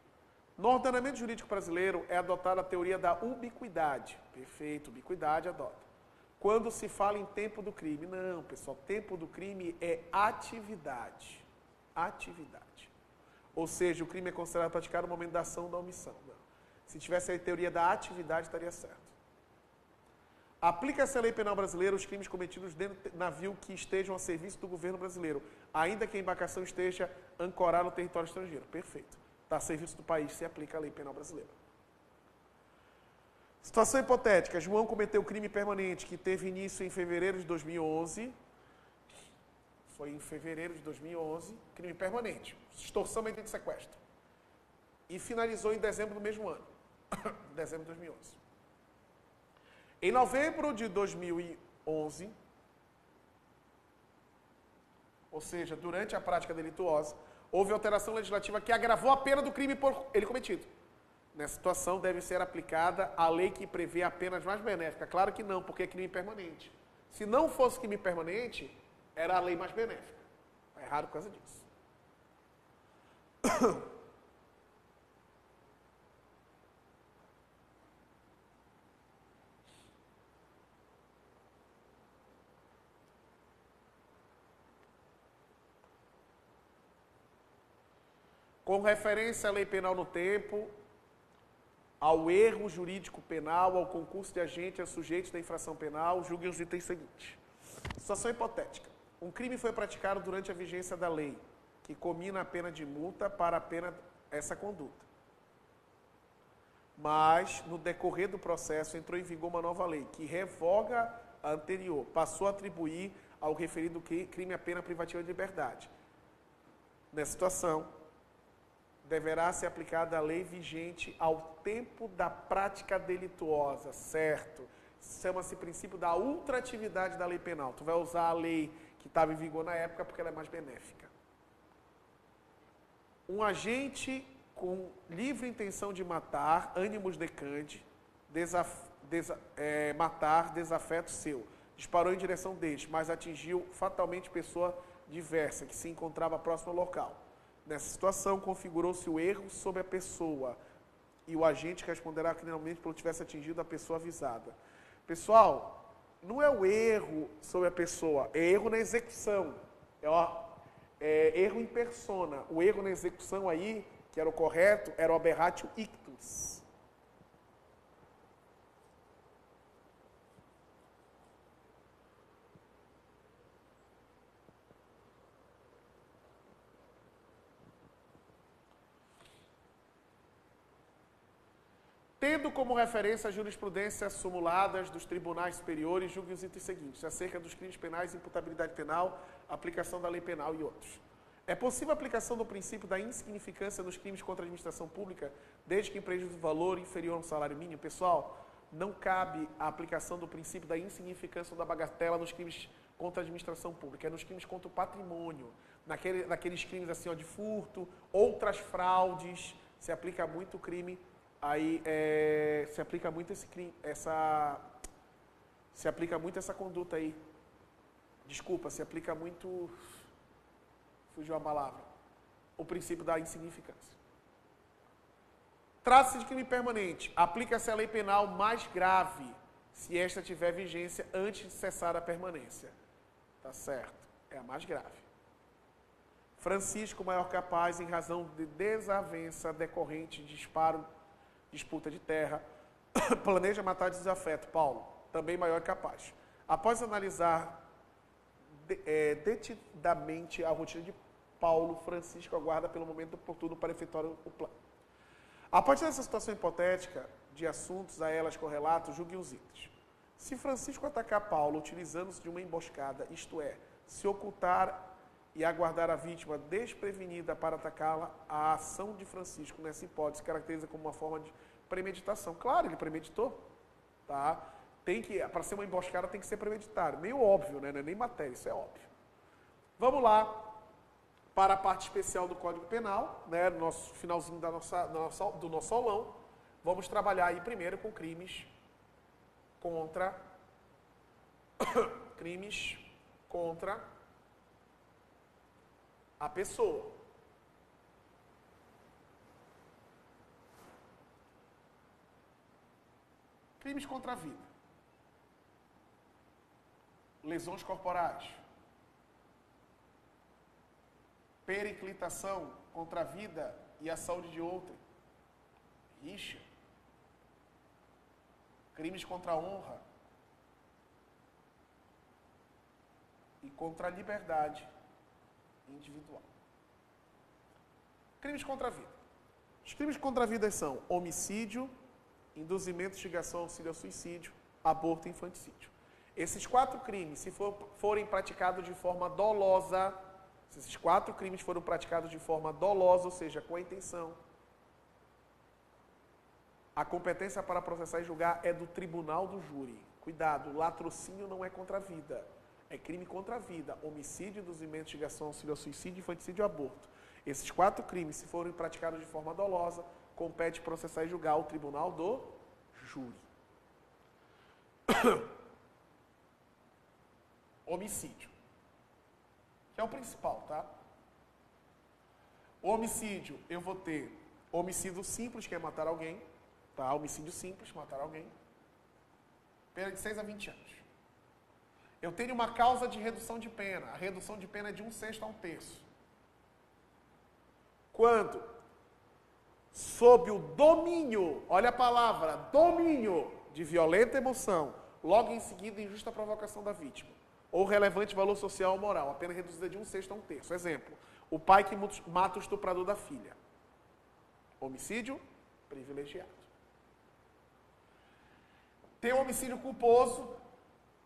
No ordenamento jurídico brasileiro é adotada a teoria da ubiquidade. Perfeito, ubiquidade adota. Quando se fala em tempo do crime. Não, pessoal, tempo do crime é atividade. Atividade. Ou seja, o crime é considerado praticado no momento da ação ou da omissão. Não. Se tivesse a teoria da atividade, estaria certo. Aplica-se a lei penal brasileira os crimes cometidos dentro do navio que estejam a serviço do governo brasileiro, ainda que a embarcação esteja ancorada no território estrangeiro. Perfeito. Está a serviço do país, se aplica a lei penal brasileira. Situação hipotética. João cometeu crime permanente que teve início em fevereiro de 2011. Foi em fevereiro de 2011. Crime permanente. Extorsão mediante sequestro. E finalizou em dezembro do mesmo ano. Dezembro de 2011. Em novembro de 2011, ou seja, durante a prática delituosa, houve alteração legislativa que agravou a pena do crime por ele cometido. Nessa situação, deve ser aplicada a lei que prevê a pena mais benéfica. Claro que não, porque é crime permanente. Se não fosse crime permanente, era a lei mais benéfica. É errado por causa disso. Com referência à lei penal no tempo, ao erro jurídico penal, ao concurso de agente a sujeitos da infração penal, julguem os itens seguintes. Situação hipotética. Um crime foi praticado durante a vigência da lei, que comina a pena de multa para a pena essa conduta. Mas, no decorrer do processo, entrou em vigor uma nova lei, que revoga a anterior, passou a atribuir ao referido crime a pena privativa de liberdade. Nessa situação, deverá ser aplicada a lei vigente ao tempo da prática delituosa, certo? Chama-se princípio da ultratividade da lei penal. Tu vai usar a lei que estava em vigor na época porque ela é mais benéfica. Um agente com livre intenção de matar, ânimos decante, matar desafeto seu, disparou em direção deste, mas atingiu fatalmente pessoa diversa que se encontrava próxima ao local. Nessa situação, configurou-se o erro sobre a pessoa e o agente responderá criminalmente pelo tivesse atingido a pessoa avisada. Pessoal, não é o erro sobre a pessoa, é erro na execução. É erro em persona. O erro na execução aí, que era o correto, era o aberratio ictus. Tendo como referência as jurisprudências sumuladas dos tribunais superiores, julgue os itens seguintes, acerca dos crimes penais, imputabilidade penal, aplicação da lei penal e outros. É possível a aplicação do princípio da insignificância nos crimes contra a administração pública, desde que em prejuízo do valor inferior ao salário mínimo? Pessoal, não cabe a aplicação do princípio da insignificância ou da bagatela nos crimes contra a administração pública, é nos crimes contra o patrimônio, naqueles crimes assim, de furto, outras fraudes, se aplica muito o crime. Aí se aplica muito essa conduta aí. Desculpa, se aplica muito. Fugiu a palavra. O princípio da insignificância. Trata-se de crime permanente. Aplica-se a lei penal mais grave, se esta tiver vigência antes de cessar a permanência. Tá certo? É a mais grave. Francisco, maior capaz, em razão de desavença decorrente de disparo, disputa de terra, planeja matar desafeto. Paulo, também maior capaz. Após analisar detidamente a rotina de Paulo, Francisco aguarda pelo momento oportuno para efetuar o plano. A partir dessa situação hipotética, de assuntos a elas correlatos, julgue os itens. Se Francisco atacar Paulo utilizando-se de uma emboscada, isto é, se ocultar e aguardar a vítima desprevenida para atacá-la, a ação de Francisco, nessa hipótese, caracteriza como uma forma de premeditação. Claro, ele premeditou. Tá? Para ser uma emboscada tem que ser premeditado. Meio óbvio, né? Não é nem matéria, isso é óbvio. Vamos lá para a parte especial do Código Penal, né? No nosso finalzinho do nosso aulão. Vamos trabalhar aí primeiro com crimes contra a pessoa. Crimes contra a vida. Lesões corporais. Periclitação contra a vida e a saúde de outrem. Rixa. Crimes contra a honra. E contra a liberdade individual. Crimes contra a vida. Os crimes contra a vida são homicídio, induzimento, instigação, auxílio ao suicídio, aborto e infanticídio. Esses 4 crimes, se forem praticados de forma dolosa, se esses 4 crimes foram praticados de forma dolosa, ou seja, com a intenção, a competência para processar e julgar é do tribunal do júri. Cuidado, latrocínio não é contra a vida. É crime contra a vida. Homicídio, induzimento, instigação, auxílio ao suicídio, infanticídio e aborto. Esses 4 crimes, se forem praticados de forma dolosa, compete processar e julgar o tribunal do júri. Homicídio. Que é o principal, tá? Homicídio, eu vou ter homicídio simples, que é matar alguém. Tá? Homicídio simples, matar alguém. Pena de 6 a 20 anos. Eu tenho uma causa de redução de pena. A redução de pena é de 1/6 a 1/3. Quando? Sob o domínio, olha a palavra, domínio de violenta emoção, logo em seguida injusta provocação da vítima, ou relevante valor social ou moral, a pena reduzida de 1/6 a 1/3. Exemplo, o pai que mata o estuprador da filha. Homicídio privilegiado. Tem o homicídio culposo,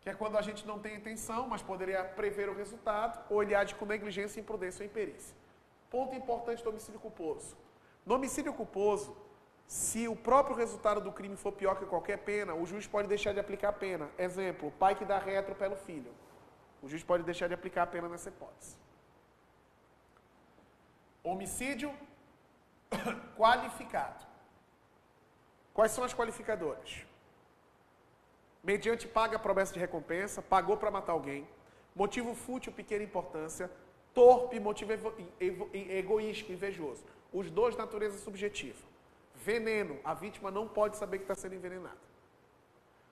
que é quando a gente não tem intenção, mas poderia prever o resultado, ou ele age com negligência, imprudência ou imperícia. Ponto importante do homicídio culposo. No homicídio culposo, se o próprio resultado do crime for pior que qualquer pena, o juiz pode deixar de aplicar a pena. Exemplo, o pai que dá ré atropela o filho. O juiz pode deixar de aplicar a pena nessa hipótese. Homicídio qualificado. Quais são as qualificadoras? Mediante paga, promessa de recompensa, pagou para matar alguém, motivo fútil, pequena importância, torpe, motivo egoísta, invejoso. Os dois, natureza subjetiva. Veneno, a vítima não pode saber que está sendo envenenada.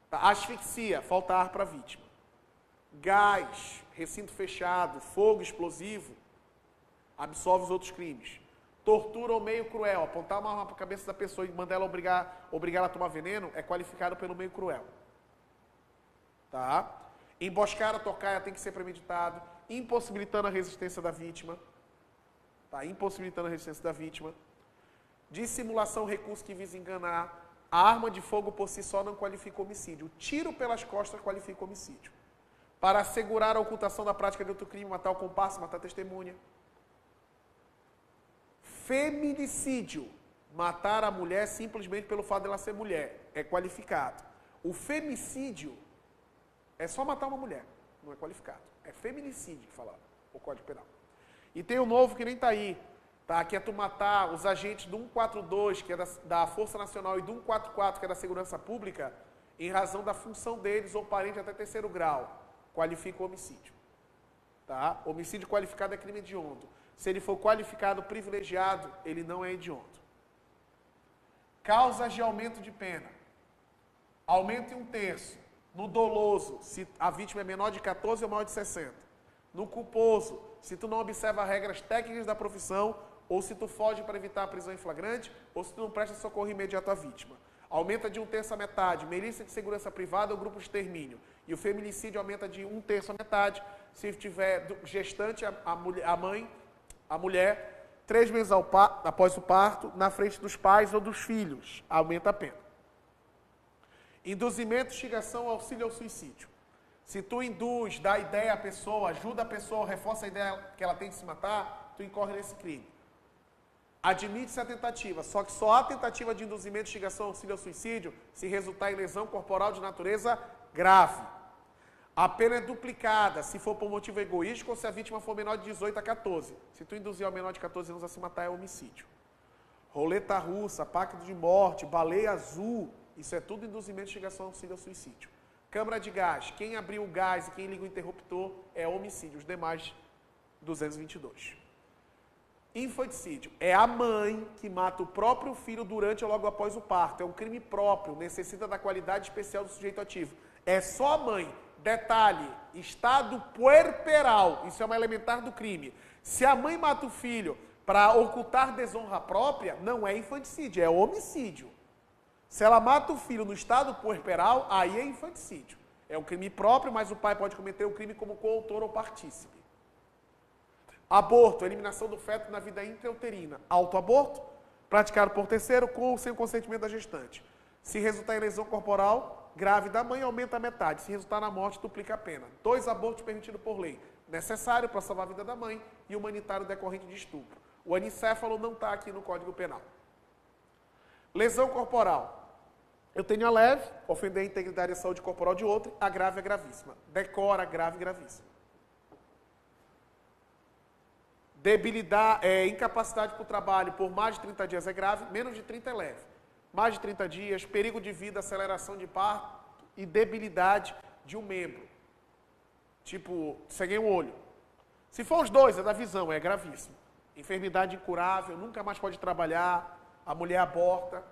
Tá? Asfixia, falta ar para a vítima. Gás, recinto fechado, fogo explosivo, absolve os outros crimes. Tortura ou meio cruel, apontar uma arma para a cabeça da pessoa e mandar ela obrigar ela a tomar veneno, é qualificado pelo meio cruel. Tá? Emboscada, tocaia tem que ser premeditado, impossibilitando a resistência da vítima. Tá? Impossibilitando a resistência da vítima. Dissimulação, recurso que visa enganar. A arma de fogo por si só não qualifica homicídio. O tiro pelas costas qualifica homicídio. Para assegurar a ocultação da prática de outro crime, matar o comparsa, matar a testemunha. Feminicídio. Matar a mulher simplesmente pelo fato dela ser mulher. É qualificado. O femicídio é só matar uma mulher. Não é qualificado. É feminicídio que fala o Código Penal. E tem o novo que nem está aí. Tá? Que é tu matar os agentes do 142, que é da Força Nacional, e do 144, que é da Segurança Pública, em razão da função deles ou parente até 3º grau. Qualifica o homicídio. Tá? Homicídio qualificado é crime hediondo. Se ele for qualificado privilegiado, ele não é hediondo. Causas de aumento de pena. Aumento em 1/3. No doloso, se a vítima é menor de 14 ou maior de 60. No culposo, se tu não observa regras técnicas da profissão, ou se tu foge para evitar a prisão em flagrante, ou se tu não presta socorro imediato à vítima. Aumenta de 1/3 a metade, milícia de segurança privada ou grupo de extermínio. E o feminicídio aumenta de 1/3 a metade, se tiver gestante, a mãe, A mulher, 3 meses após o parto, na frente dos pais ou dos filhos, aumenta a pena. Induzimento, instigação, auxílio ao suicídio. Se tu induz, dá ideia à pessoa, ajuda a pessoa, reforça a ideia que ela tem de se matar, tu incorre nesse crime. Admite-se a tentativa, só que só há tentativa de induzimento, instigação, auxílio ao suicídio se resultar em lesão corporal de natureza grave. A pena é duplicada se for por motivo egoístico ou se a vítima for menor de 18 a 14. Se tu induzir ao menor de 14 anos a se matar, é homicídio. Roleta russa, pacto de morte, baleia azul, isso é tudo induzimento, instigação, auxílio ao suicídio. Câmara de gás, quem abriu o gás e quem liga o interruptor é homicídio. Os demais, 222. Infanticídio. É a mãe que mata o próprio filho durante ou logo após o parto. É um crime próprio, necessita da qualidade especial do sujeito ativo. É só a mãe. Detalhe, estado puerperal. Isso é uma elementar do crime. Se a mãe mata o filho para ocultar desonra própria, não é infanticídio, é homicídio. Se ela mata o filho no estado puerperal, aí é infanticídio. É um crime próprio, mas o pai pode cometer o crime como coautor ou partícipe. Aborto, eliminação do feto na vida intrauterina. Autoaborto, praticado por terceiro com ou sem o consentimento da gestante. Se resultar em lesão corporal grave da mãe, aumenta a metade. Se resultar na morte, duplica a pena. 2 abortos permitidos por lei. Necessário para salvar a vida da mãe e humanitário decorrente de estupro. O anicéfalo não está aqui no Código Penal. Lesão corporal. Eu tenho a leve, ofender a integridade e a saúde corporal de outro, a grave é gravíssima. Decora, grave e gravíssima. Debilidade, incapacidade para o trabalho por mais de 30 dias é grave, menos de 30 é leve. Mais de 30 dias, perigo de vida, aceleração de parto e debilidade de um membro. Tipo, ceguei um olho. Se for os dois, é da visão, é gravíssimo. Enfermidade incurável, nunca mais pode trabalhar, a mulher aborta,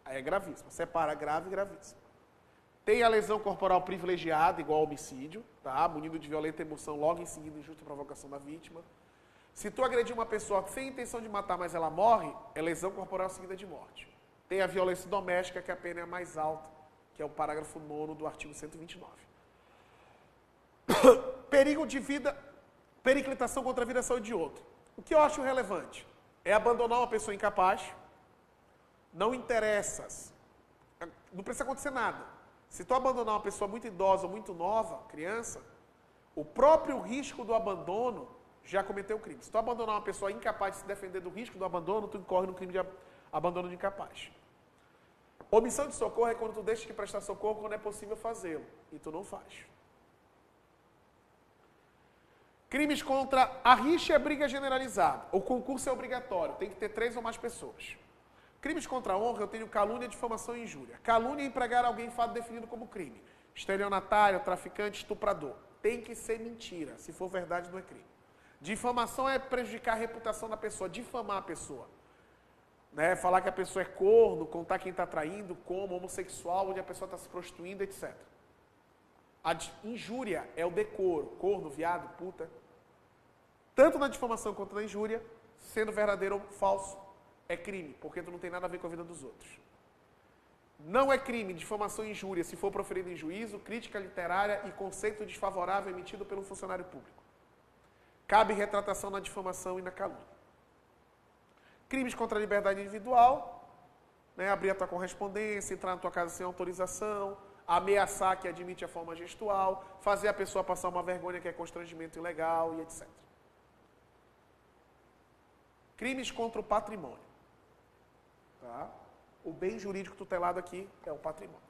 aí é gravíssimo. Separa grave e gravíssimo. Tem a lesão corporal privilegiada, igual ao homicídio, tá? Munido de violenta emoção, logo em seguida, injusta provocação da vítima. Se tu agredir uma pessoa sem intenção de matar, mas ela morre, é lesão corporal seguida de morte. Tem a violência doméstica, que a pena é a mais alta, que é o parágrafo 9º do artigo 129. Perigo de vida, periclitação contra a vida e a saúde de outro. O que eu acho relevante é abandonar uma pessoa incapaz, não interessa, não precisa acontecer nada. Se tu abandonar uma pessoa muito idosa ou muito nova, criança, o próprio risco do abandono já cometeu o crime. Se tu abandonar uma pessoa incapaz de se defender do risco do abandono, tu incorre no crime de abandono de incapaz. Omissão de socorro é quando tu deixa de prestar socorro quando é possível fazê-lo, e tu não faz. Crimes contra a rixa é briga generalizada. O concurso é obrigatório, tem que ter 3 ou mais pessoas. Crimes contra a honra, eu tenho calúnia, difamação e injúria. Calúnia é empregar alguém em fato definido como crime. Estelionatário, traficante, estuprador. Tem que ser mentira. Se for verdade, não é crime. Difamação é prejudicar a reputação da pessoa, difamar a pessoa. Né? Falar que a pessoa é corno, contar quem está traindo, como homossexual, onde a pessoa está se prostituindo, etc. A injúria é o decoro, corno, viado, puta. Tanto na difamação quanto na injúria, sendo verdadeiro ou falso, é crime, porque tu não tem nada a ver com a vida dos outros. Não é crime difamação e injúria se for proferido em juízo, crítica literária e conceito desfavorável emitido pelo funcionário público. Cabe retratação na difamação e na calúnia. Crimes contra a liberdade individual, né, abrir a tua correspondência, entrar na tua casa sem autorização, ameaçar que admite a forma gestual, fazer a pessoa passar uma vergonha que é constrangimento ilegal e etc. Crimes contra o patrimônio. Tá? O bem jurídico tutelado aqui é o patrimônio.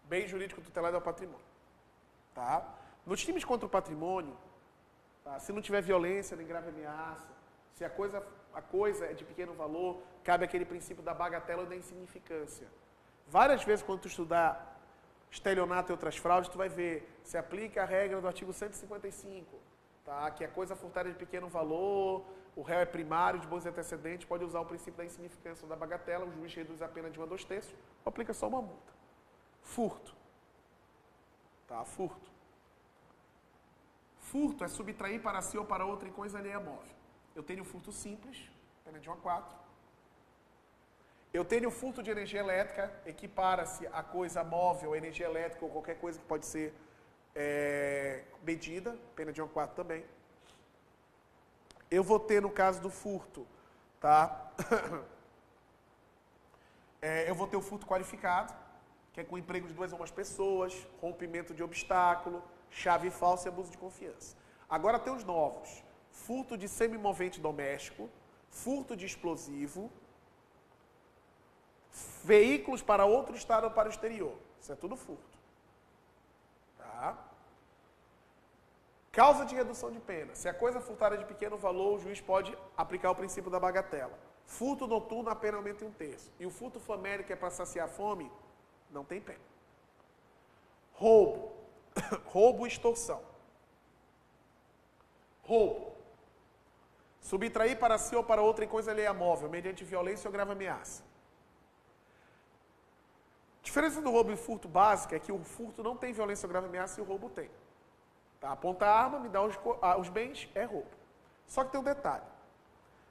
Bem jurídico tutelado é o patrimônio. Tá? Nos crimes contra o patrimônio, tá? Se não tiver violência nem grave ameaça, se a coisa é de pequeno valor, cabe aquele princípio da bagatela ou da insignificância. Várias vezes, quando tu estudar estelionato e outras fraudes, tu vai ver, se aplica a regra do artigo 155, tá? Que a coisa furtada de pequeno valor, o réu é primário, de bons antecedentes, pode usar o princípio da insignificância ou da bagatela, o juiz reduz a pena de 1 a 2/3, ou aplica só uma multa. Furto. Tá? Furto. Furto é subtrair para si ou para outro em coisa alheia móvel. Eu tenho furto simples, pena de 1 a 4. Eu tenho furto de energia elétrica, equipara-se a coisa móvel, energia elétrica ou qualquer coisa que pode ser medida, pena de 1 a 4 também. Eu vou ter no caso do furto, tá? Eu vou ter o furto qualificado, que é com emprego de 2 ou mais pessoas, rompimento de obstáculo, chave falsa e abuso de confiança. Agora tem os novos. Furto de semimovente doméstico, furto de explosivo, veículos para outro estado ou para o exterior. Isso é tudo furto. Tá? Causa de redução de pena. Se a coisa furtada é de pequeno valor, o juiz pode aplicar o princípio da bagatela. Furto noturno, a pena aumenta em 1/3. E o furto famélico, que é para saciar a fome, não tem pena. Roubo. Roubo e extorsão. Roubo. Subtrair para si ou para outra em coisa alheia móvel, mediante violência ou grave ameaça. A diferença do roubo e furto básico é que o furto não tem violência ou grave ameaça e o roubo tem. Tá? Aponta a arma, me dá os bens, é roubo. Só que tem um detalhe.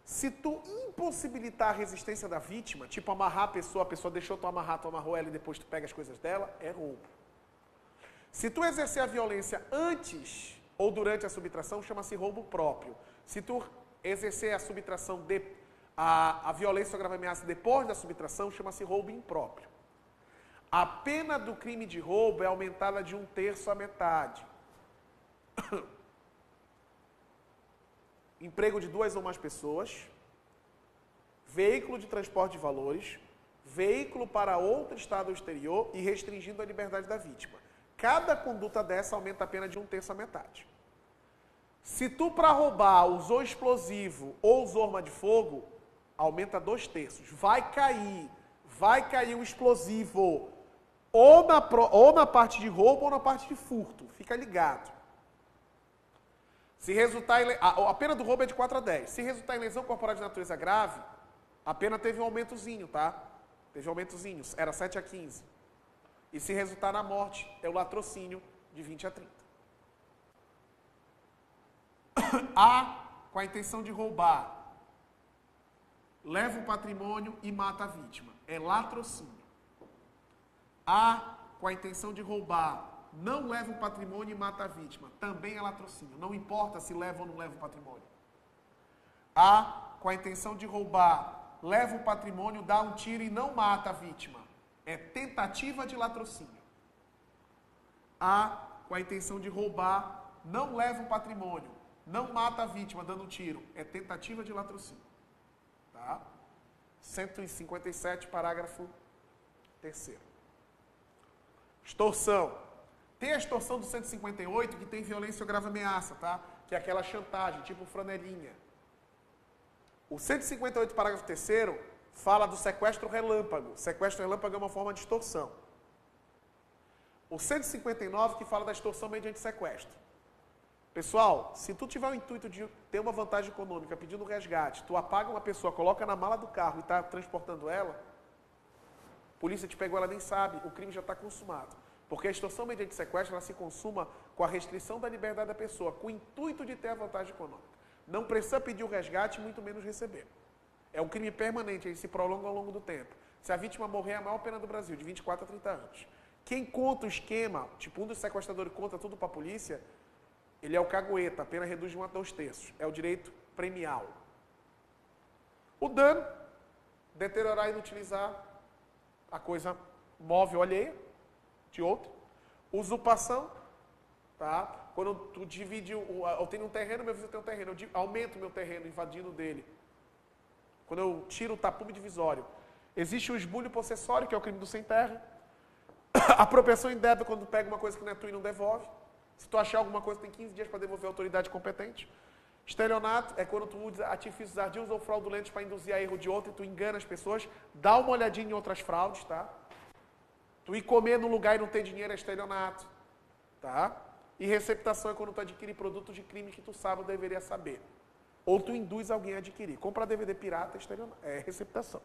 Se tu impossibilitar a resistência da vítima, tipo amarrar a pessoa deixou tu amarrar, tu amarrou ela e depois tu pega as coisas dela, é roubo. Se tu exercer a violência antes ou durante a subtração, chama-se roubo próprio. Se tu exercer a subtração, a violência ou grave ameaça depois da subtração, chama-se roubo impróprio. A pena do crime de roubo é aumentada de 1/3 à metade. Emprego de 2 ou mais pessoas, veículo de transporte de valores, veículo para outro estado ou exterior e restringindo a liberdade da vítima. Cada conduta dessa aumenta a pena de 1/3 à metade. Se tu, para roubar, usou explosivo ou usou arma de fogo, aumenta 2/3. Vai cair o explosivo ou na parte de roubo ou na parte de furto. Fica ligado. Se resultar a pena do roubo é de 4 a 10. Se resultar em lesão corporal de natureza grave, a pena teve um aumentozinho, tá? Teve aumentozinhos, era 7 a 15. E se resultar na morte, é o latrocínio de 20 a 30. A, com a intenção de roubar, leva o patrimônio e mata a vítima. É latrocínio. A, com a intenção de roubar, não leva o patrimônio e mata a vítima. Também é latrocínio. Não importa se leva ou não leva o patrimônio. A, com a intenção de roubar, leva o patrimônio, dá um tiro e não mata a vítima. É tentativa de latrocínio. A, com a intenção de roubar, não leva o patrimônio, não mata a vítima dando um tiro. É tentativa de latrocínio. Tá? 157, parágrafo 3º. Extorsão. Tem a extorsão do 158 que tem violência ou grave ameaça, tá? Que é aquela chantagem, tipo franelinha. O 158, parágrafo 3º, fala do sequestro relâmpago. Sequestro relâmpago é uma forma de extorsão. O 159 que fala da extorsão mediante sequestro. Pessoal, se tu tiver o intuito de ter uma vantagem econômica pedindo resgate, tu apaga uma pessoa, coloca na mala do carro e está transportando ela, a polícia te pegou, ela nem sabe, o crime já está consumado. Porque a extorsão mediante sequestro, ela se consuma com a restrição da liberdade da pessoa, com o intuito de ter a vantagem econômica. Não precisa pedir o resgate, muito menos receber. É um crime permanente, ele se prolonga ao longo do tempo. Se a vítima morrer, é a maior pena do Brasil, de 24 a 30 anos. Quem conta o esquema, tipo um dos sequestradores conta tudo para a polícia, ele é o cagueta, a pena reduz de 1 a 2/3. É o direito premial. O dano, deteriorar e inutilizar a coisa móvel alheia de outro. Usurpação, tá? Quando tu divide, eu tenho um terreno, meu vizinho tem um terreno, eu aumento o meu terreno invadindo dele. Quando eu tiro o tapume divisório. Existe o esbulho possessório, que é o crime do sem terra. Apropriação indébita, quando tu pega uma coisa que não é tua e não devolve. Se tu achar alguma coisa, tem 15 dias para devolver a autoridade competente. Estelionato é quando tu usa artifícios ardios ou fraudulentes para induzir a erro de outro e tu engana as pessoas. Dá uma olhadinha em outras fraudes, tá? Tu ir comer num lugar e não ter dinheiro é estelionato, tá? E receptação é quando tu adquire produtos de crime que tu sabe ou deveria saber. Ou tu induz alguém a adquirir. Comprar DVD pirata é receptação.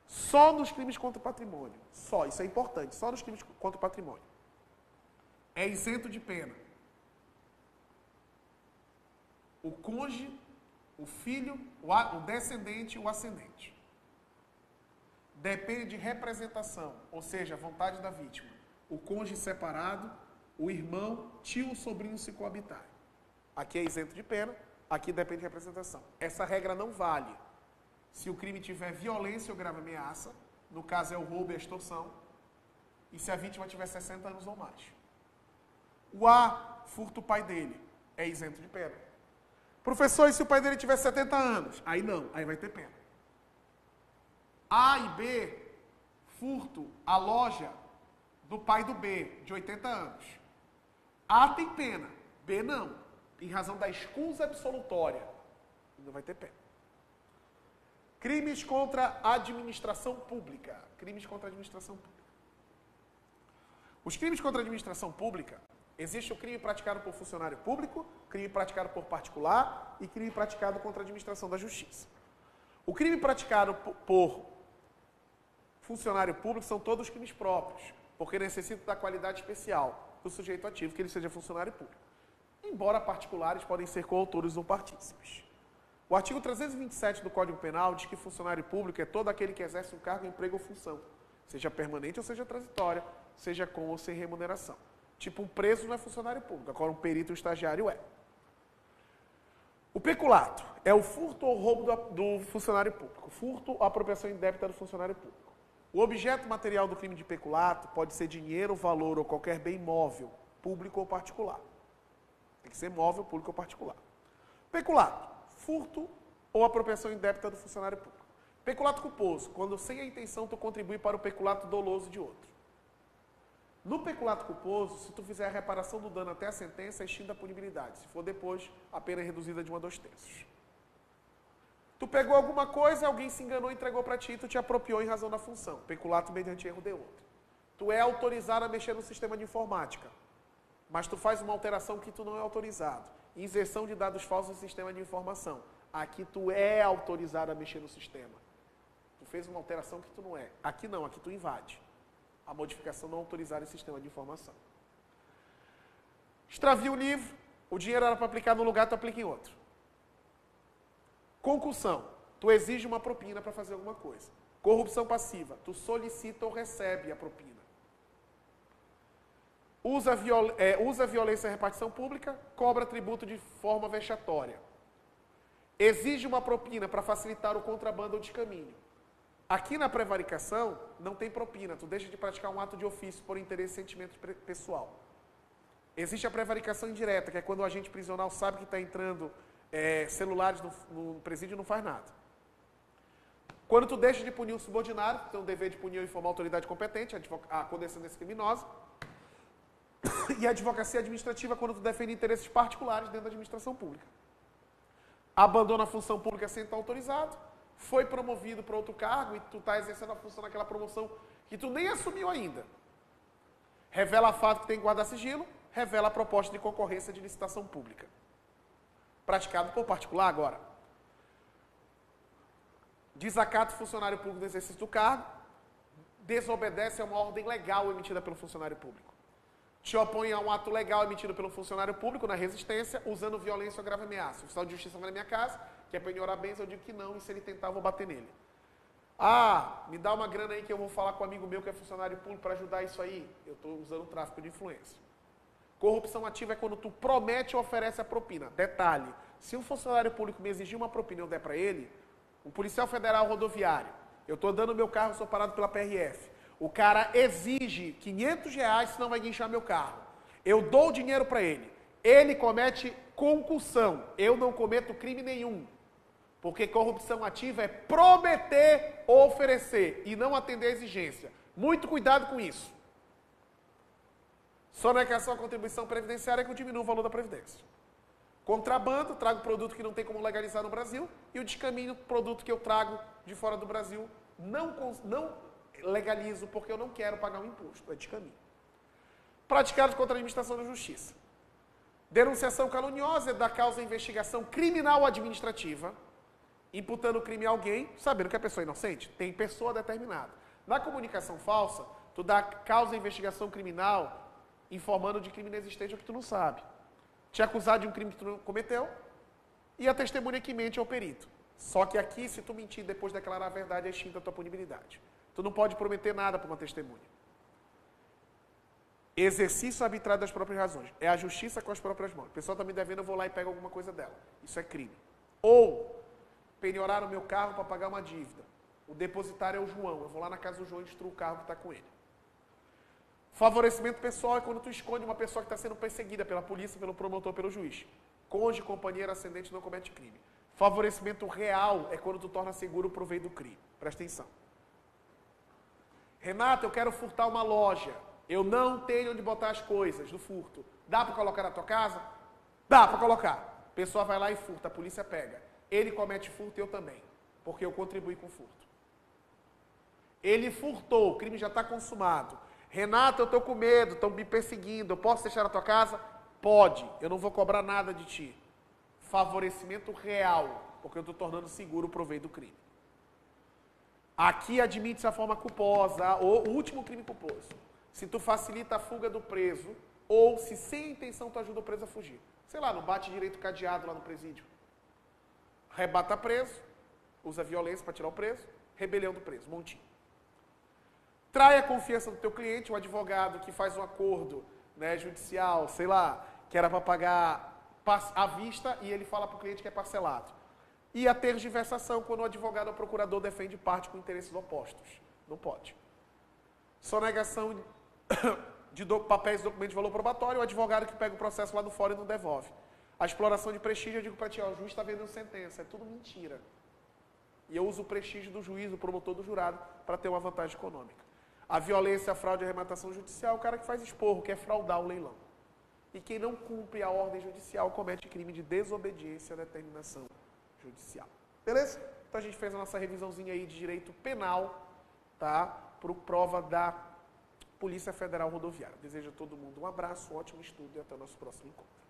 Só nos crimes contra o patrimônio. Só, isso é importante. Só nos crimes contra o patrimônio. É isento de pena o cônjuge o filho, o descendente e o ascendente. Depende de representação, ou seja, a vontade da vítima. O cônjuge separado, o irmão, tio ou sobrinho se coabitarem. Aqui é isento de pena, aqui depende de representação. Essa regra não vale se o crime tiver violência ou grave ameaça, no caso é o roubo e a extorsão, e se a vítima tiver 60 anos ou mais. O A furta o pai dele, é isento de pena. Professor, e se o pai dele tiver 70 anos? Aí não, aí vai ter pena. A e B, furto a loja do pai do B, de 80 anos. A tem pena, B não, em razão da escusa absolutória. Não vai ter pena. Crimes contra a administração pública. Crimes contra a administração pública. Os crimes contra a administração pública, existe o crime praticado por funcionário público, crime praticado por particular e crime praticado contra a administração da justiça. O crime praticado por funcionário público são todos crimes próprios, porque necessitam da qualidade especial do sujeito ativo, que ele seja funcionário público. Embora particulares podem ser coautores ou partícipes. O artigo 327 do Código Penal diz que funcionário público é todo aquele que exerce um cargo, emprego ou função, seja permanente ou seja transitória, seja com ou sem remuneração. Tipo, um preso não é funcionário público, agora um perito ou estagiário é. O peculato é o furto ou roubo do funcionário público, furto ou apropriação indébita do funcionário público. O objeto material do crime de peculato pode ser dinheiro, valor ou qualquer bem móvel, público ou particular. Tem que ser móvel, público ou particular. Peculato, furto ou apropriação indébita do funcionário público. Peculato culposo, quando sem a intenção tu contribui para o peculato doloso de outro. No peculato culposo, se tu fizer a reparação do dano até a sentença, extinta a punibilidade. Se for depois, a pena é reduzida de 1 a 2/3. Tu pegou alguma coisa, alguém se enganou e entregou para ti, tu te apropriou em razão da função. Peculato mediante erro de outro. Tu é autorizado a mexer no sistema de informática, mas tu faz uma alteração que tu não é autorizado. Inserção de dados falsos no sistema de informação. Aqui tu é autorizado a mexer no sistema. Tu fez uma alteração que tu não é. Aqui não, aqui tu invade. A modificação não autorizada em sistema de informação. Extravia o livro, o dinheiro era para aplicar num lugar, tu aplica em outro. Concussão, tu exige uma propina para fazer alguma coisa. Corrupção passiva, tu solicita ou recebe a propina. Usa violência em repartição pública, cobra tributo de forma vexatória. Exige uma propina para facilitar o contrabando ou descaminho. Aqui na prevaricação, não tem propina, tu deixa de praticar um ato de ofício por interesse e sentimento pessoal. Existe a prevaricação indireta, que é quando o agente prisional sabe que está entrando celulares no presídio e não faz nada. Quando tu deixa de punir o subordinado, tu tem o dever de punir ou informar a autoridade competente, a condescendência criminosa, e a advocacia administrativa quando tu defende interesses particulares dentro da administração pública. Abandona a função pública sem estar autorizado, foi promovido para outro cargo e tu está exercendo a função naquela promoção que tu nem assumiu ainda. Revela fato que tem que guardar sigilo, revela a proposta de concorrência de licitação pública. Praticado por particular agora. Desacato funcionário público do exercício do cargo, desobedece a uma ordem legal emitida pelo funcionário público. Te opõe a um ato legal emitido pelo funcionário público na resistência, usando violência ou grave ameaça. O oficial de justiça vai na minha casa, quer penhorar bens, eu digo que não, e se ele tentar, eu vou bater nele. Ah, me dá uma grana aí que eu vou falar com um amigo meu que é funcionário público para ajudar isso aí. Eu estou usando o tráfico de influência. Corrupção ativa é quando tu promete ou oferece a propina. Detalhe, se um funcionário público me exigir uma propina e eu der para ele, o policial federal rodoviário, eu estou dando meu carro, sou parado pela PRF. O cara exige R$500, senão vai guinchar meu carro. Eu dou o dinheiro para ele. Ele comete concussão. Eu não cometo crime nenhum. Porque corrupção ativa é prometer ou oferecer e não atender a exigência. Muito cuidado com isso. Sonegação à contribuição previdenciária que eu diminuo o valor da previdência. Contrabando, trago produto que não tem como legalizar no Brasil. E o descaminho, produto que eu trago de fora do Brasil, não legalizo porque eu não quero pagar um imposto. É descaminho. Praticados contra a administração da justiça. Denunciação caluniosa é da causa de investigação criminal administrativa, imputando o crime a alguém, sabendo que a pessoa é inocente. Tem pessoa determinada. Na comunicação falsa, tu dá causa de investigação criminal informando de crime inexistente ou que tu não sabe. Te acusar de um crime que tu não cometeu, E a testemunha que mente é o perito. Só que aqui, se tu mentir depois de declarar a verdade, é extinta a tua punibilidade. Tu não pode prometer nada para uma testemunha. Exercício arbitrário das próprias razões. É a justiça com as próprias mãos. O pessoal está me devendo, eu vou lá e pego alguma coisa dela. Isso é crime. Ou, penhorar o meu carro para pagar uma dívida. O depositário é o João. Eu vou lá na casa do João e destruo o carro que está com ele. Favorecimento pessoal é quando tu esconde uma pessoa que está sendo perseguida pela polícia, pelo promotor, pelo juiz. Cônjuge, companheiro, ascendente não comete crime. Favorecimento real é quando tu torna seguro o proveito do crime. Presta atenção. Renato, eu quero furtar uma loja. Eu não tenho onde botar as coisas do furto. Dá para colocar na tua casa? Dá para colocar. A pessoa vai lá e furta, a polícia pega. Ele comete furto e eu também, porque eu contribuí com o furto. Ele furtou, o crime já está consumado. Renato, eu estou com medo, estão me perseguindo, eu posso deixar na tua casa? Pode, eu não vou cobrar nada de ti. Favorecimento real, porque eu estou tornando seguro o proveito do crime. Aqui admite-se a forma culposa, ou o último crime culposo. Se tu facilita a fuga do preso, ou se sem intenção tu ajuda o preso a fugir. Sei lá, não bate direito cadeado lá no presídio. Rebata preso, usa violência para tirar o preso, rebelião do preso, montinho. Trai a confiança do teu cliente, o advogado que faz um acordo, né, judicial, sei lá, que era para pagar à vista e ele fala para o cliente que é parcelado. E a tergiversação, quando o advogado ou o procurador defende parte com interesses opostos. Não pode. Sonegação de papéis e documentos de valor probatório, o advogado que pega o processo lá do fora e não devolve. A exploração de prestígio, eu digo para ti, ó, o juiz está vendendo sentença, é tudo mentira. E eu uso o prestígio do juiz, do promotor, do jurado, para ter uma vantagem econômica. A violência, a fraude e a arrematação judicial é o cara que faz esporro, que é fraudar o leilão. E quem não cumpre a ordem judicial comete crime de desobediência à determinação judicial. Beleza? Então a gente fez a nossa revisãozinha aí de direito penal, tá? Por prova da Polícia Federal Rodoviária. Desejo a todo mundo um abraço, um ótimo estudo e até o nosso próximo encontro.